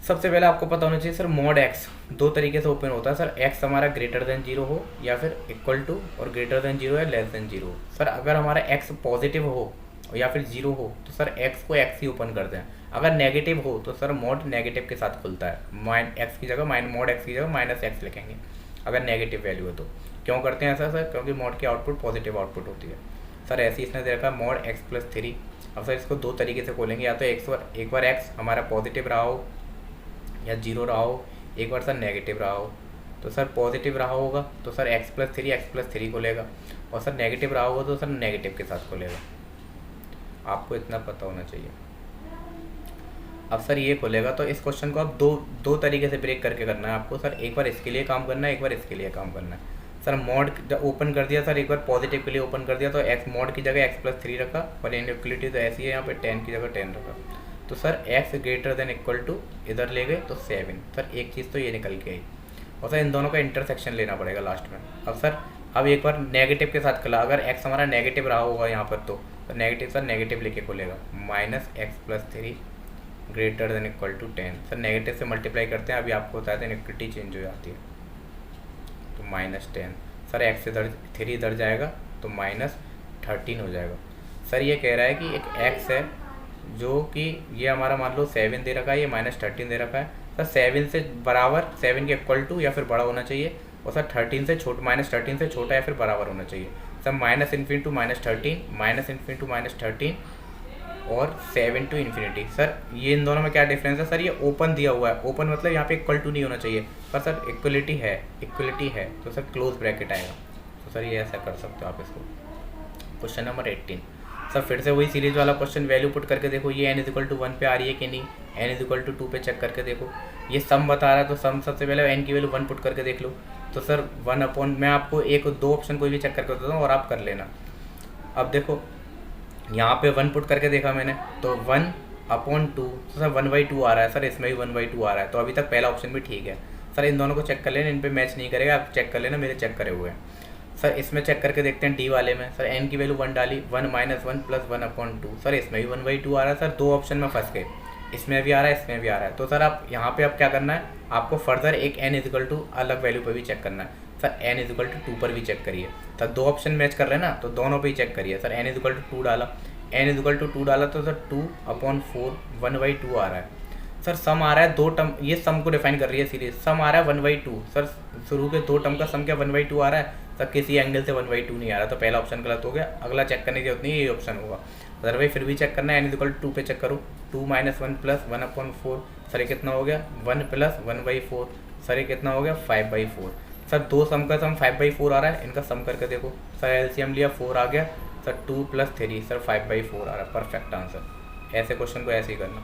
सबसे पहले आपको पता होना चाहिए सर mod x दो तरीके से ओपन होता है सर, x हमारा >0 हो या फिर इक्वल टू, और >0 या <0। सर अगर हमारा x पॉजिटिव हो या फिर 0 हो तो सर x को x ही ओपन करते हैं। अगर नेगेटिव हो तो सर mod नेगेटिव के साथ खुलता है, mod x की जगह -x लिखेंगे अगर नेगेटिव वैल्यू है तो। क्यों करते हैं ऐसा सर, क्योंकि mod की आउटपुट पॉजिटिव आउटपुट होती है। सर ऐसे इसने दे रखा mod x + 3। अब सर इसको दो तरीके से खोलेंगे, या तो एक बार x हमारा पॉजिटिव रहा हो या 0 रहा हो, एक बार सर नेगेटिव रहा हो। तो सर पॉजिटिव रहा होगा तो सर x + 3 खोलेगा, और सर नेगेटिव रहा होगा तो सर नेगेटिव के साथ खोलेगा। आपको इतना पता होना चाहिए। अब सर ये खोलेगा, तो इस क्वेश्चन को आप दो तरीके से ब्रेक करके करना है आपको। सर एक बार इसके लिए काम करना है, एक बार इसके लिए काम करना है। सर mod ओपन कर दिया, सर एक बार पॉजिटिव के लिए ओपन कर दिया, तो x mod की जगह x + 3 रखा, और इनइक्वलिटी तो ऐसी है, यहाँ पे 10 की जगह 10 रखा, तो सर x > इधर ले गए तो 7। सर एक चीज़ तो ये निकल के आई। और सर इन दोनों का इंटरसेक्शन लेना पड़ेगा लास्ट में। अब सर अब एक बार नेगेटिव के साथ खुला, अगर एक्स हमारा नेगेटिव रहा होगा यहाँ पर तो नेगेटिव सर नेगेटिव लेके खुलेगा, -x+3 greater than equal to 10। Sir negative से मल्टीप्लाई करते हैं, अभी आपको बताया था इक्विटी चेंज हो जाती है, तो -10। सर एक्स से 3 इधर जाएगा तो -13 हो जाएगा। सर ये कह रहा है कि एक एक्स है जो कि ये हमारा मान लो 7 दे रखा है, ये -13 दे रखा है। सर 7 से बराबर, 7 के इक्वल टू या फिर बड़ा होना चाहिए, और सर 13 से छोटा, -13 से छोटा या फिर बराबर होना चाहिए। सर -∞ टू -13, -∞ टू -13 और 7 टू इन्फिनिटी। सर ये इन दोनों में क्या डिफरेंस है? सर ये ओपन दिया हुआ है, ओपन मतलब यहाँ पे इक्वल टू नहीं होना चाहिए, पर सर इक्वलिटी है तो सर क्लोज ब्रैकेट आएगा। तो सर ये ऐसा कर सकते हो आप इसको। Question number 18। सर फिर से वही सीरीज वाला क्वेश्चन, वैल्यू पुट करके देखो ये n=1 पे आ रही है कि नहीं, n=2 पे चेक करके देखो। ये सम बता रहा है तो सम सबसे पहले n की वैल्यू 1 पुट करके देख लो। तो सर 1/, मैं आपको एक दो ऑप्शन कोई भी चेक करके देता हूँ और आप कर लेना। अब देखो यहाँ पे 1 पुट करके देखा मैंने तो 1/2, तो सर 1/2 आ रहा है। सर इसमें भी 1/2 आ रहा है, तो अभी तक पहला ऑप्शन भी ठीक है। सर इन दोनों को चेक कर लेना, इन पे मैच नहीं करेगा, आप चेक कर लेना, मेरे चेक करे हुए हैं। सर इसमें चेक करके देखते हैं डी वाले में। सर n की वैल्यू 1 डाली, 1 - 1 + 1/2। सर इसमें भी 1/2 आ रहा है। सर दो ऑप्शन में फंस गए, इसमें भी आ रहा है, इसमें भी आ रहा है। तो सर आप यहाँ पे अब क्या करना है, आपको फर्दर एक n= अलग वैल्यू पर भी चेक करना है। सर n=2 पर भी चेक करिए। सर दो ऑप्शन मैच कर रहे हैं ना, तो दोनों पे ही चेक करिए। सर n=2 डाला, n=2 डाला तो सर 2/4 1/2 आ रहा है। सर सम आ रहा है दो टर्म, ये सम को डिफाइन कर रही है सीरीज। सम आ रहा है 1/2। सर शुरू के दो टर्म का सम क्या 1/2 आ रहा है? सर किसी एंगल से 1/2 नहीं आ रहा, तो पहला ऑप्शन गलत हो गया। अगला चेक करने की जरूरत नहीं है, ये ऑप्शन होगा। अदरवाइज फिर भी चेक करना है, n=2 पे चेक करो। 2 - 1 + 1/4। सर ये कितना हो गया? 1 + 1/4। सर ये कितना हो गया? 5/4। सर दो सम का सम 5/4 आ रहा है, इनका सम करके देखो। सर एलसीएम लिया 4 आ गया। सर 2 + 3, सर 5/4 आ रहा है। Perfect answer. ऐसे क्वेश्चन को ऐसे ही करना।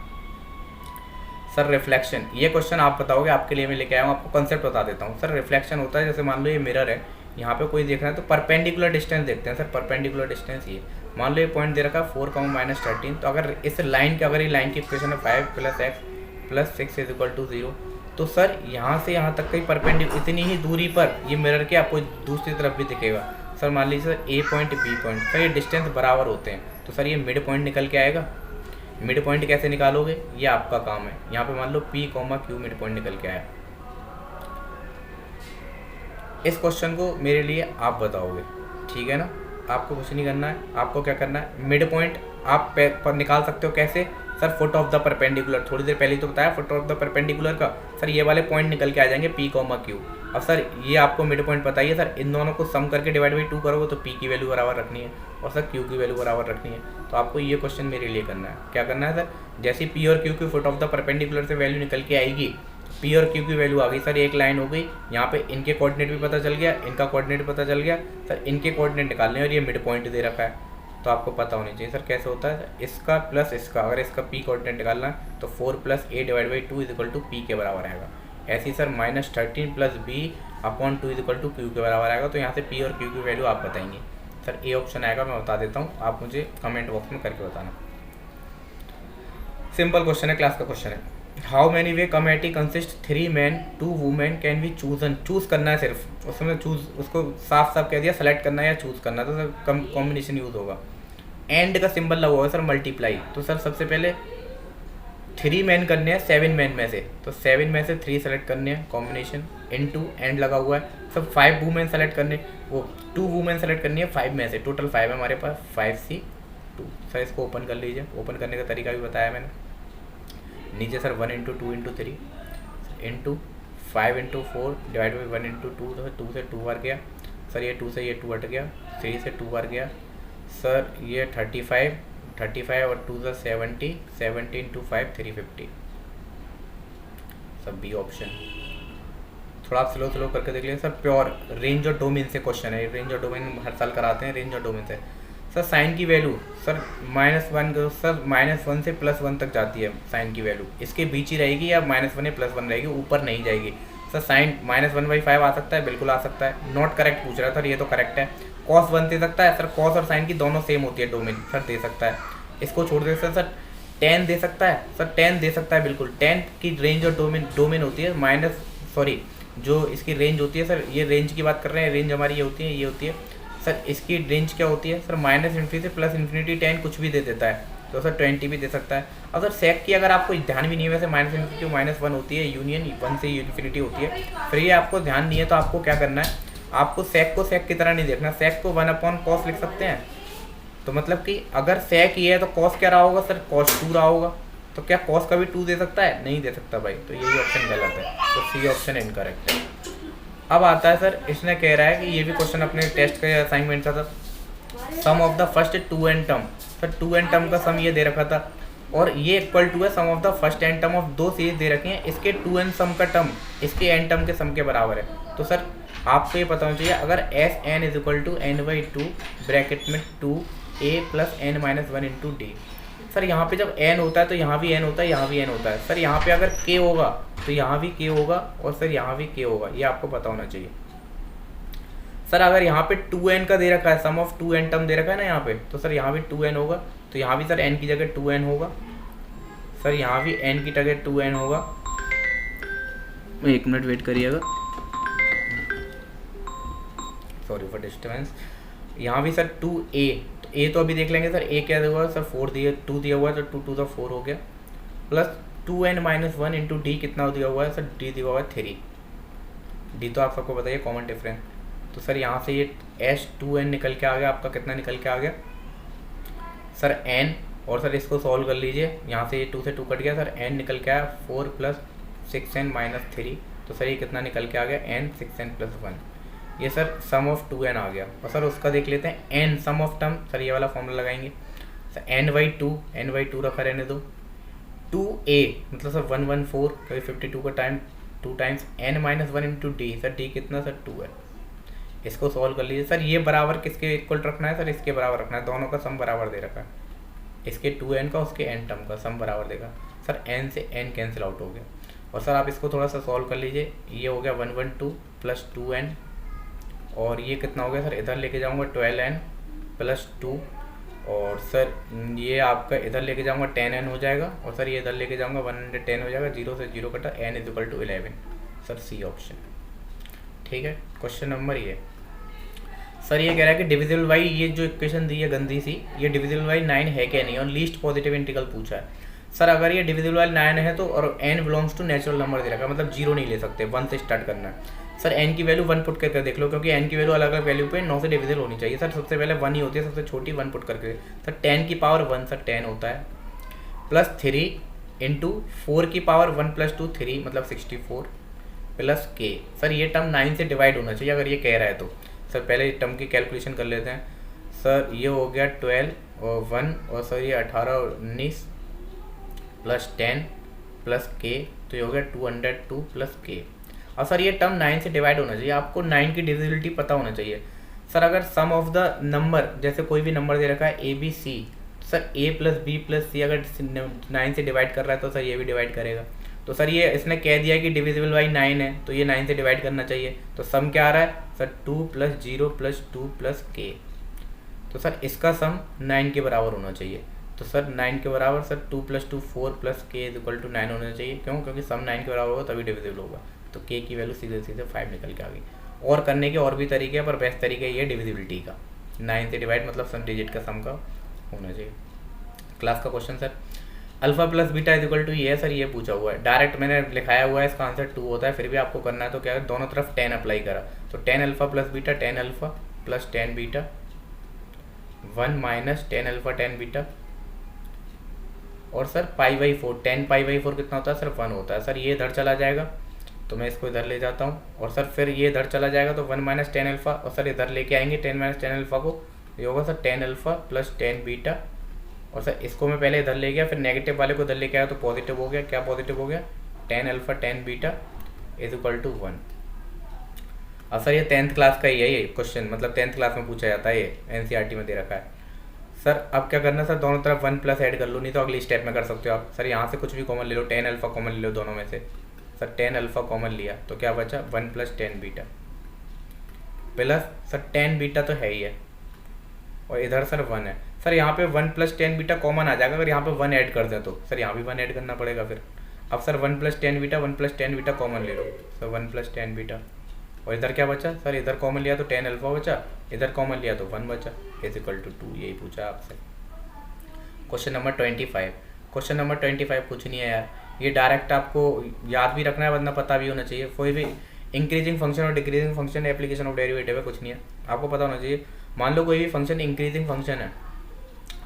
सर रिफ्लेक्शन, ये क्वेश्चन आप बताओगे, आपके लिए मैं लेके आया हूँ, आपको कॉन्सेप्ट बता देता हूँ। सर रिफ्लेक्शन होता है, जैसे मान लो ये मिरर है, यहाँ पे कोई देख रहा है तो परपेंडिकुलर डिस्टेंस देखते हैं। सर परपेंडिकुलर डिस्टेंस ये मान लो ये पॉइंट दे रखा है 4, -13। तो अगर इस लाइन की, अगर ये लाइन की इक्वेशन है 5 + x + 6 = 0, तो सर यहाँ से यहाँ तक का परपेंडिकुलर इतनी ही दूरी पर ये मिरर के आपको दूसरी तरफ भी दिखेगा। सर मान लीजिए सर ए पॉइंट बी पॉइंट, सर ये डिस्टेंस बराबर होते हैं, तो सर ये मिड पॉइंट निकल के आएगा। मिड पॉइंट कैसे निकालोगे, ये आपका काम है। यहाँ पे मान लो P, Q मिड पॉइंट निकल के आया। इस क्वेश्चन को मेरे लिए आप बताओगे, ठीक है ना? आपको कुछ नहीं करना है, आपको क्या करना है, मिड पॉइंट आप पर निकाल सकते हो। कैसे? Sir foot of the perpendicular, थोड़ी देर पहले तो बताया फुट ऑफ द परपेंडिकुलर का। सर ये वाले पॉइंट निकल के आ जाएंगे P, Q। अब सर ये आपको मिड पॉइंट बताइए। सर इन दोनों को सम करके /2 करोगे तो P की वैल्यू बराबर रखनी है और सर Q की वैल्यू बराबर रखनी है। तो आपको ये क्वेश्चन मेरे लिए करना है। क्या करना है सर, जैसे P और Q की फुट ऑफ द परपेंडिकुलर से वैल्यू निकल के आएगी, P और Q की वैल्यू आ गई। सर एक लाइन हो गई, यहाँ पे इनके कोऑर्डिनेट भी पता चल गया, इनका कोऑर्डिनेट पता चल गया। सर इनके कोऑर्डिनेट निकालने और ये मिड पॉइंट दे रखा है, तो आपको पता होनी चाहिए। सर कैसे होता है, इसका प्लस इसका, अगर इसका P कोऑर्डिनेट निकालना है तो 4 + a/2 = P के बराबर आएगा। ऐसे ही सर -13 + b/2 = Q के बराबर आएगा। तो यहाँ से P और Q की वैल्यू आप बताएंगे। सर ए ऑप्शन आएगा, मैं बता देता हूँ, आप मुझे कमेंट बॉक्स में करके बताना। सिंपल क्वेश्चन है, क्लास का क्वेश्चन है। How many way committee consist 3 men 2 women can be chosen. Choose करना है सिर्फ, उसमें चूज़ उसको साफ साफ कह दिया, सेलेक्ट करना है या चूज़ करना है, तो सर कॉम्बिनेशन यूज़ होगा। एंड का सिंबल लगा होगा सर मल्टीप्लाई। तो सर सबसे पहले 3 men करने हैं 7 men में से, तो 7 में से 3 सेलेक्ट करने हैं, कॉम्बिनेशन इनटू एंड लगा हुआ है। सब 5 वुमेन सेलेक्ट करने, वो 2 वुमेन सेलेक्ट करनी है 5 में से, टोटल 5 है हमारे पास, 5C2। सर इसको ओपन कर लीजिए, ओपन करने का तरीका भी बताया मैंने नीचे। सर 1 × 2 × 3 इंटू 5 × 4 / 1 × 2, तो 2 से 2 बार गया। सर ये 2 से ये 2 हट गया, 3 से 2 बार गया। सर ये 35 और 2 से 70, 70 × 5 350। सब बी ऑप्शन। थोड़ा आप स्लो करके देख लीजिए। सर प्योर रेंज और डोमेन से क्वेश्चन है, रेंज और डोमेन हर साल कराते हैं, रेंज और डोमेन से। सर साइन की वैल्यू सर -1, सर -1 से +1 तक जाती है साइन की वैल्यू, इसके बीच ही रहेगी या -1 या +1 रहेगी, ऊपर नहीं जाएगी। सर साइन -1/5 आ सकता है, बिल्कुल आ सकता है। नॉट करेक्ट पूछ रहा था, ये तो करेक्ट है। cos 1 दे सकता है सर, cos और साइन की दोनों सेम होती है डोमेन, सर दे सकता है। इसको छोड़ दे सकता है सर, tan दे सकता है, सर tan दे सकता है बिल्कुल। tan की रेंज और डोमेन होती है जो इसकी रेंज होती है सर, ये रेंज की बात कर रहे हैं, रेंज हमारी ये होती है सर, इसकी रेंज क्या होती है सर, -∞ से +∞, 10 कुछ भी दे देता है, तो सर 20 भी दे सकता है। और सर सेक की अगर आपको ध्यान भी नहीं है, वैसे -∞ टू -1 होती है, यूनियन 1 से इन्फिनिटी होती है। फिर ये आपको ध्यान नहीं है तो आपको क्या करना है, आपको सेक को सेक की तरह नहीं देखना, सेक को 1/cos लिख सकते हैं। तो मतलब कि अगर सेक ये है तो कॉस क्या रहा होगा सर, cos 2 रहा होगा। तो क्या कॉस का भी 2 दे सकता है, नहीं दे सकता भाई, तो यही ऑप्शन गलत है, तो सी ऑप्शन इनकरेक्ट है। अब आता है सर, इसने कह रहा है कि ये भी क्वेश्चन अपने टेस्ट के असाइनमेंट का था, sum of the first 2n term. Sir 2n term का सम ये दे रखा था, और ये इक्वल टू है sum of the first n term of 2 series दे रखे हैं, इसके 2n सम का टर्म इसके n टर्म के सम के बराबर है। तो सर आपको ये पता होना चाहिए, अगर Sn is equal to n/2 bracket में 2a + n-1 into D. Sir यहाँ पे जब n होता है तो यहाँ भी n होता है, यहाँ भी n होता है। सर यहाँ पे अगर k होगा तो यहाँ भी k होगा, और सर यहाँ भी k होगा, ये आपको पता होना चाहिए। सर अगर यहाँ पे 2n का दे रखा है, सम ऑफ 2n टर्म दे रखा है ना यहाँ पे, तो सर यहाँ भी 2n होगा, तो यहाँ भी सर n की जगह 2n होगा, सर यहाँ भी n की जगह 2n होगा। 1 मिनट वेट करिएगा, सॉरी फॉर डिस्टर्बेंस। यहाँ भी सर 2a, तो a तो अभी देख लेंगे सर, a क्या हुआ सर 4 दिया, 2 दिया हुआ है, तो 2 टू द 4 हो गया, प्लस 2n-1 इंटू डी कितना दिया हुआ है सर, d दिया हुआ है 3, d तो आप सबको बताइए कॉमन डिफरेंस। तो सर यहाँ से ये S2n निकल के आ गया, आपका कितना निकल के आ गया सर n, और सर इसको सॉल्व कर लीजिए, यहाँ से ये 2 से 2 कट गया, सर n निकल के आया 4 + 6n - 3, तो सर ये कितना निकल के आ गया n 6n + 1, ये सर सम ऑफ 2n आ गया। और सर उसका देख लेते हैं n sum of term, sir ये वाला फॉर्मूला लगाएंगे, सर n/2 रखा रहने दो, 2a मतलब सर 114, कभी 52 का time 2 times n-1 into D, sir d कितना सर 2 है, इसको सॉल्व कर लीजिए। सर ये बराबर किसके इक्वल रखना है सर, इसके बराबर रखना है, दोनों का सम बराबर दे रखा है, इसके 2n का उसके n टर्म का सम बराबर देगा। सर n से n कैंसिल आउट हो गया, और सर आप इसको थोड़ा सा सॉल्व कर लीजिए, ये हो गया 112 + 2n, और ये कितना हो गया सर, इधर लेके जाऊंगा 12n + 2, और सर ये आपका इधर लेके जाऊंगा 10n हो जाएगा, और सर ये इधर लेके जाऊंगा 110 हो जाएगा, 0 से 0 कटा, n = 11, सर सी ऑप्शन। ठीक है, क्वेश्चन नंबर ये सर ये कह रहा है कि डिविजिबल बाई, ये जो इक्वेशन दी है गंदी सी, ये डिविजिबल बाई 9 है क्या नहीं, और लीस्ट पॉजिटिव इंटीग्रल पूछा है। सर अगर ये डिविजिबल बाई 9 है तो, और n belongs to natural number दे रखा है, मतलब 0 नहीं ले सकते, 1 से स्टार्ट करना है। सर n की वैल्यू 1 पुट करके देख लो, क्योंकि n की वैल्यू अलग अलग वैल्यू पे 9 से डिविजिबल होनी चाहिए। सर सबसे पहले 1 ही होती है, सबसे छोटी 1 पुट करके, सर 10 की पावर 1 सर 10 होता है, प्लस 3 इंटू 4 की पावर 1 + 2 3 मतलब 64 प्लस k। सर ये टर्म 9 से डिवाइड होना चाहिए अगर ये कह रहा है तो। सर पहले टर्म की कैलकुलेशन कर लेते हैं। सर ये हो गया 12 और 1, और सर ये 18 और 19 प्लस 10 प्लस k, तो ये हो गया 202 प्लस k। और सर ये टर्म 9 से डिवाइड होना चाहिए, आपको 9 की डिविजिबिलिटी पता होना चाहिए। सर अगर सम ऑफ द नंबर, जैसे कोई भी नंबर दे रखा है a b c, sir a + b + c अगर 9 से डिवाइड कर रहा है तो सर ये भी डिवाइड करेगा। तो सर ये इसने कह दिया कि डिविजिबल बाई 9 है, तो ये 9 से डिवाइड करना चाहिए। तो सम क्या आ रहा है सर 2 + 0 + 2 + k, तो सर इसका सम 9 के बराबर होना चाहिए। तो सर 9 के बराबर सर 2 + 2 4 + k = 9 होना चाहिए। क्यों? क्योंकि सम 9 के बराबर होगा तभी डिविजिबल होगा। तो k की वैल्यू सीधे सीधे 5 निकल के आ गई। और करने के और भी तरीके हैं, पर बेस्ट तरीका ये डिविजिबिलिटी का, 9 से डिवाइड मतलब सम डिजिट का सम का होना चाहिए। क्लास का question sir alpha plus beta = ये है सर, ये पूछा हुआ है, डायरेक्ट मैंने लिखाया हुआ है, इसका आंसर 2 होता है, फिर भी आपको करना है तो क्या है, दोनों तरफ 10 अप्लाई करा, तो 10 alpha plus beta 10 alpha plus 10 beta 1 - 10 alpha 10 beta, और सर π/4 10 π/4 कितना होता है सर 1 होता है। सर ये इधर चला जाएगा तो मैं इसको इधर ले जाता हूँ, और सर फिर ये इधर चला जाएगा तो 1 - 10 अल्फा, और सर इधर लेके आएंगे 10 - 10 अल्फा को, ये होगा सर 10 अल्फा प्लस 10 बीटा, और सर इसको मैं पहले इधर ले गया, फिर नेगेटिव वाले को इधर लेके आया तो पॉजिटिव हो गया। क्या पॉजिटिव हो गया? 10 अल्फा 10 बीटा = 1। और सर ये 10th क्लास का ही है ये क्वेश्चन, मतलब 10th क्लास में पूछा जाता है, ये NCERT में दे रखा है। सर अब क्या करना है सर, दोनों तरफ 1+ ऐड कर लो, नहीं तो अगली स्टेप में कर सकते हो आप। सर यहाँ से कुछ भी कॉमन ले लो, 10 अल्फा कॉमन ले लो दोनों में से। सर 10 अल्फा कॉमन लिया तो क्या बचा 1 + 10 बीटा प्लस सर 10 बीटा तो है ही है, और इधर सर 1 है। सर यहाँ पे 1 + 10 बीटा कॉमन आ जाएगा, अगर यहाँ पे 1 ऐड कर दें तो सर यहाँ भी 1 ऐड करना पड़ेगा फिर। अब sir 1 + tan beta 1 + tan beta common ले लो, सर 1 + tan बीटा, और इधर क्या बचा सर, इधर कॉमन लिया तो tan अल्फा बचा, इधर कॉमन लिया तो 1 बचा, = 2। यही पूछा आपसे। Question number 25। क्वेश्चन नंबर 25 कुछ नहीं है यार, ये डायरेक्ट आपको याद भी रखना है, वरना पता भी होना चाहिए। कोई भी इंक्रीजिंग फंक्शन और decreasing function application of derivative है, कुछ नहीं है, आपको पता होना चाहिए। मान लो कोई भी फंक्शन इंक्रीजिंग फंक्शन है,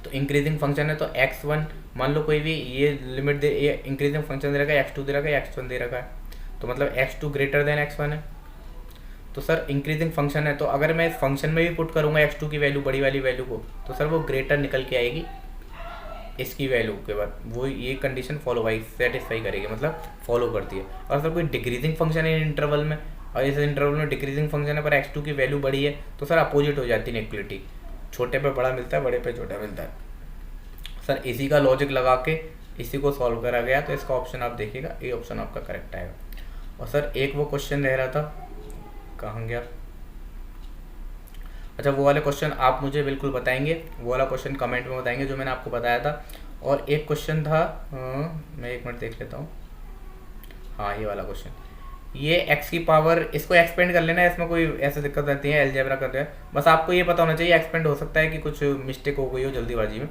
तो इंक्रीजिंग फंक्शन है तो x1, मान लो कोई भी ये लिमिट दे, ये इंक्रीजिंग फंक्शन दे रखा है, x2 दे रखा है, x1 दे रखा है, तो मतलब x2 > x1 है। तो सर इंक्रीजिंग फंक्शन है, तो अगर मैं इस फंक्शन में भी पुट करूँगा x2 की वैल्यू, बड़ी वाली वैल्यू को, तो सर वो ग्रेटर निकल के आएगी इसकी वैल्यू के बाद, वो ये कंडीशन फॉलो बाई सेटिस्फाई करेगी, मतलब फॉलो करती है। और सर कोई डिक्रीजिंग फंक्शन है इंटरवल में, और इस इंटरवल में डिक्रीजिंग फंक्शन है पर x2 की वैल्यू बड़ी है, तो सर अपोजिट हो जाती है इक्वलिटी, छोटे पे बड़ा मिलता है, बड़े पे छोटा मिलता है। सर इसी का लॉजिक लगा के इसी को सॉल्व करा गया, तो इसका ऑप्शन आप देखिएगा, ये ऑप्शन आपका करेक्ट आएगा। और सर एक वो क्वेश्चन रह रहा था, कहाँ गया, अच्छा वो वाले क्वेश्चन आप मुझे बिल्कुल बताएंगे, वो वाला क्वेश्चन कमेंट में बताएंगे जो मैंने आपको बताया था। और एक क्वेश्चन था, मैं 1 मिनट देख लेता हूँ, हाँ ये वाला क्वेश्चन, ये x की पावर, इसको एक्सपेंड कर लेना है, इसमें कोई ऐसे दिक्कत रहती है अलजेब्रा करते हैं, बस आपको ये पता होना चाहिए, एक्सपेंड हो सकता है कि कुछ मिस्टेक हो गई हो जल्दीबाजी में,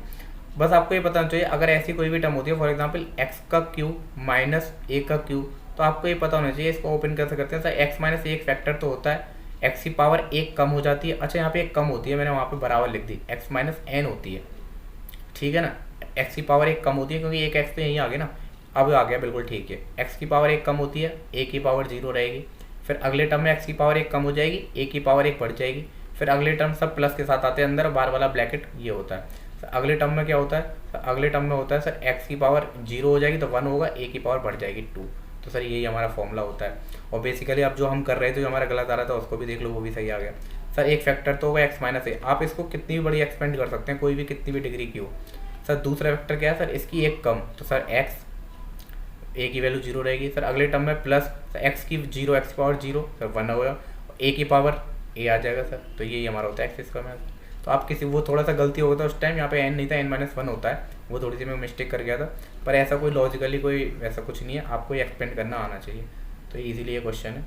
बस आपको ये पता होना चाहिए। अगर ऐसी कोई भी टर्म होती है, फॉर एग्जांपल x³ - a³, तो आपको ये पता होना चाहिए, इसको ओपन कैसे करते हैं सर, x - 1 फैक्टर तो होता है, x की पावर 1 कम हो जाती है, अच्छा यहाँ पे 1 कम होती है, मैंने वहाँ पे बराबर लिख दी, x - n होती है, ठीक है ना, x की पावर 1 कम होती है, क्योंकि एक x तो यहीं आ गया ना, अब आ गया बिल्कुल ठीक है, x की पावर 1 कम होती है, a की पावर 0 रहेगी, फिर अगले टर्म में x की पावर 1 कम हो जाएगी, a की पावर 1 बढ़ जाएगी, फिर अगले टर्म सब प्लस के साथ आते हैं अंदर, बार वाला ब्रैकेट ये होता है। सर अगले टर्म में क्या होता है, अगले टर्म में होता है सर x की पावर 0 हो जाएगी तो 1 होगा, a की पावर बढ़ जाएगी 2, तो सर यही हमारा फॉर्मूला होता है। और बेसिकली अब जो हम कर रहे थे, जो हमारा गलत आ रहा था उसको भी देख लो, वो भी सही आ गया। सर एक फैक्टर तो होगा x - a, आप इसको कितनी भी बड़ी एक्सपेंड कर सकते हैं, कोई भी कितनी भी डिग्री की हो। सर दूसरा फैक्टर क्या है सर, इसकी 1 कम, तो सर x a की वैल्यू 0 रहेगी, सर अगले टर्म में प्लस x की 0, x की पावर 0, सर 1 होगा, a की पावर a आ जाएगा सर, तो यही हमारा होता है x स्क्वायर। तो आप किसी, वो थोड़ा सा गलती हो गया था उस टाइम, यहाँ पे n नहीं था, n - 1 होता है, वो थोड़ी सी मैं मिस्टेक कर गया था, पर ऐसा कोई लॉजिकली कोई ऐसा कुछ नहीं है, आपको ये एक्सपेंड करना आना चाहिए। तो इजीली ये क्वेश्चन है,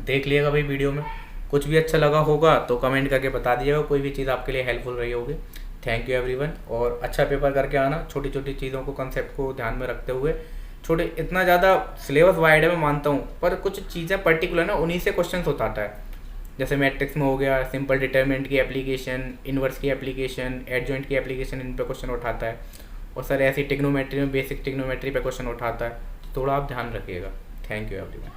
देख लिएगा भाई वीडियो में, कुछ भी अच्छा लगा होगा तो कमेंट करके बता दीजिएगा, कोई भी चीज़ आपके लिए हेल्पफुल रही होगी। थैंक यू एवरीवन, और अच्छा पेपर करके आना, छोटी छोटी चीज़ों को, कंसेप्ट को ध्यान में रखते हुए, छोटे, इतना ज़्यादा सिलेबस वाइड है मैं मानता हूँ, पर कुछ चीज़ें पर्टिकुलर ना उन्हीं से क्वेश्चन उठाता है, जैसे मैट्रिक्स में हो गया, सिंपल डिटरमिनेंट की एप्लीकेशन, इन्वर्स की एप्लीकेशन, एडजॉइंट की एप्लीकेशन, इन पे क्वेश्चन उठाता है। और सर ऐसी टिग्नोमेट्री में बेसिक टिग्नोमेट्री पे क्वेश्चन उठाता है, तो थोड़ा आप ध्यान रखिएगा। Thank you everyone.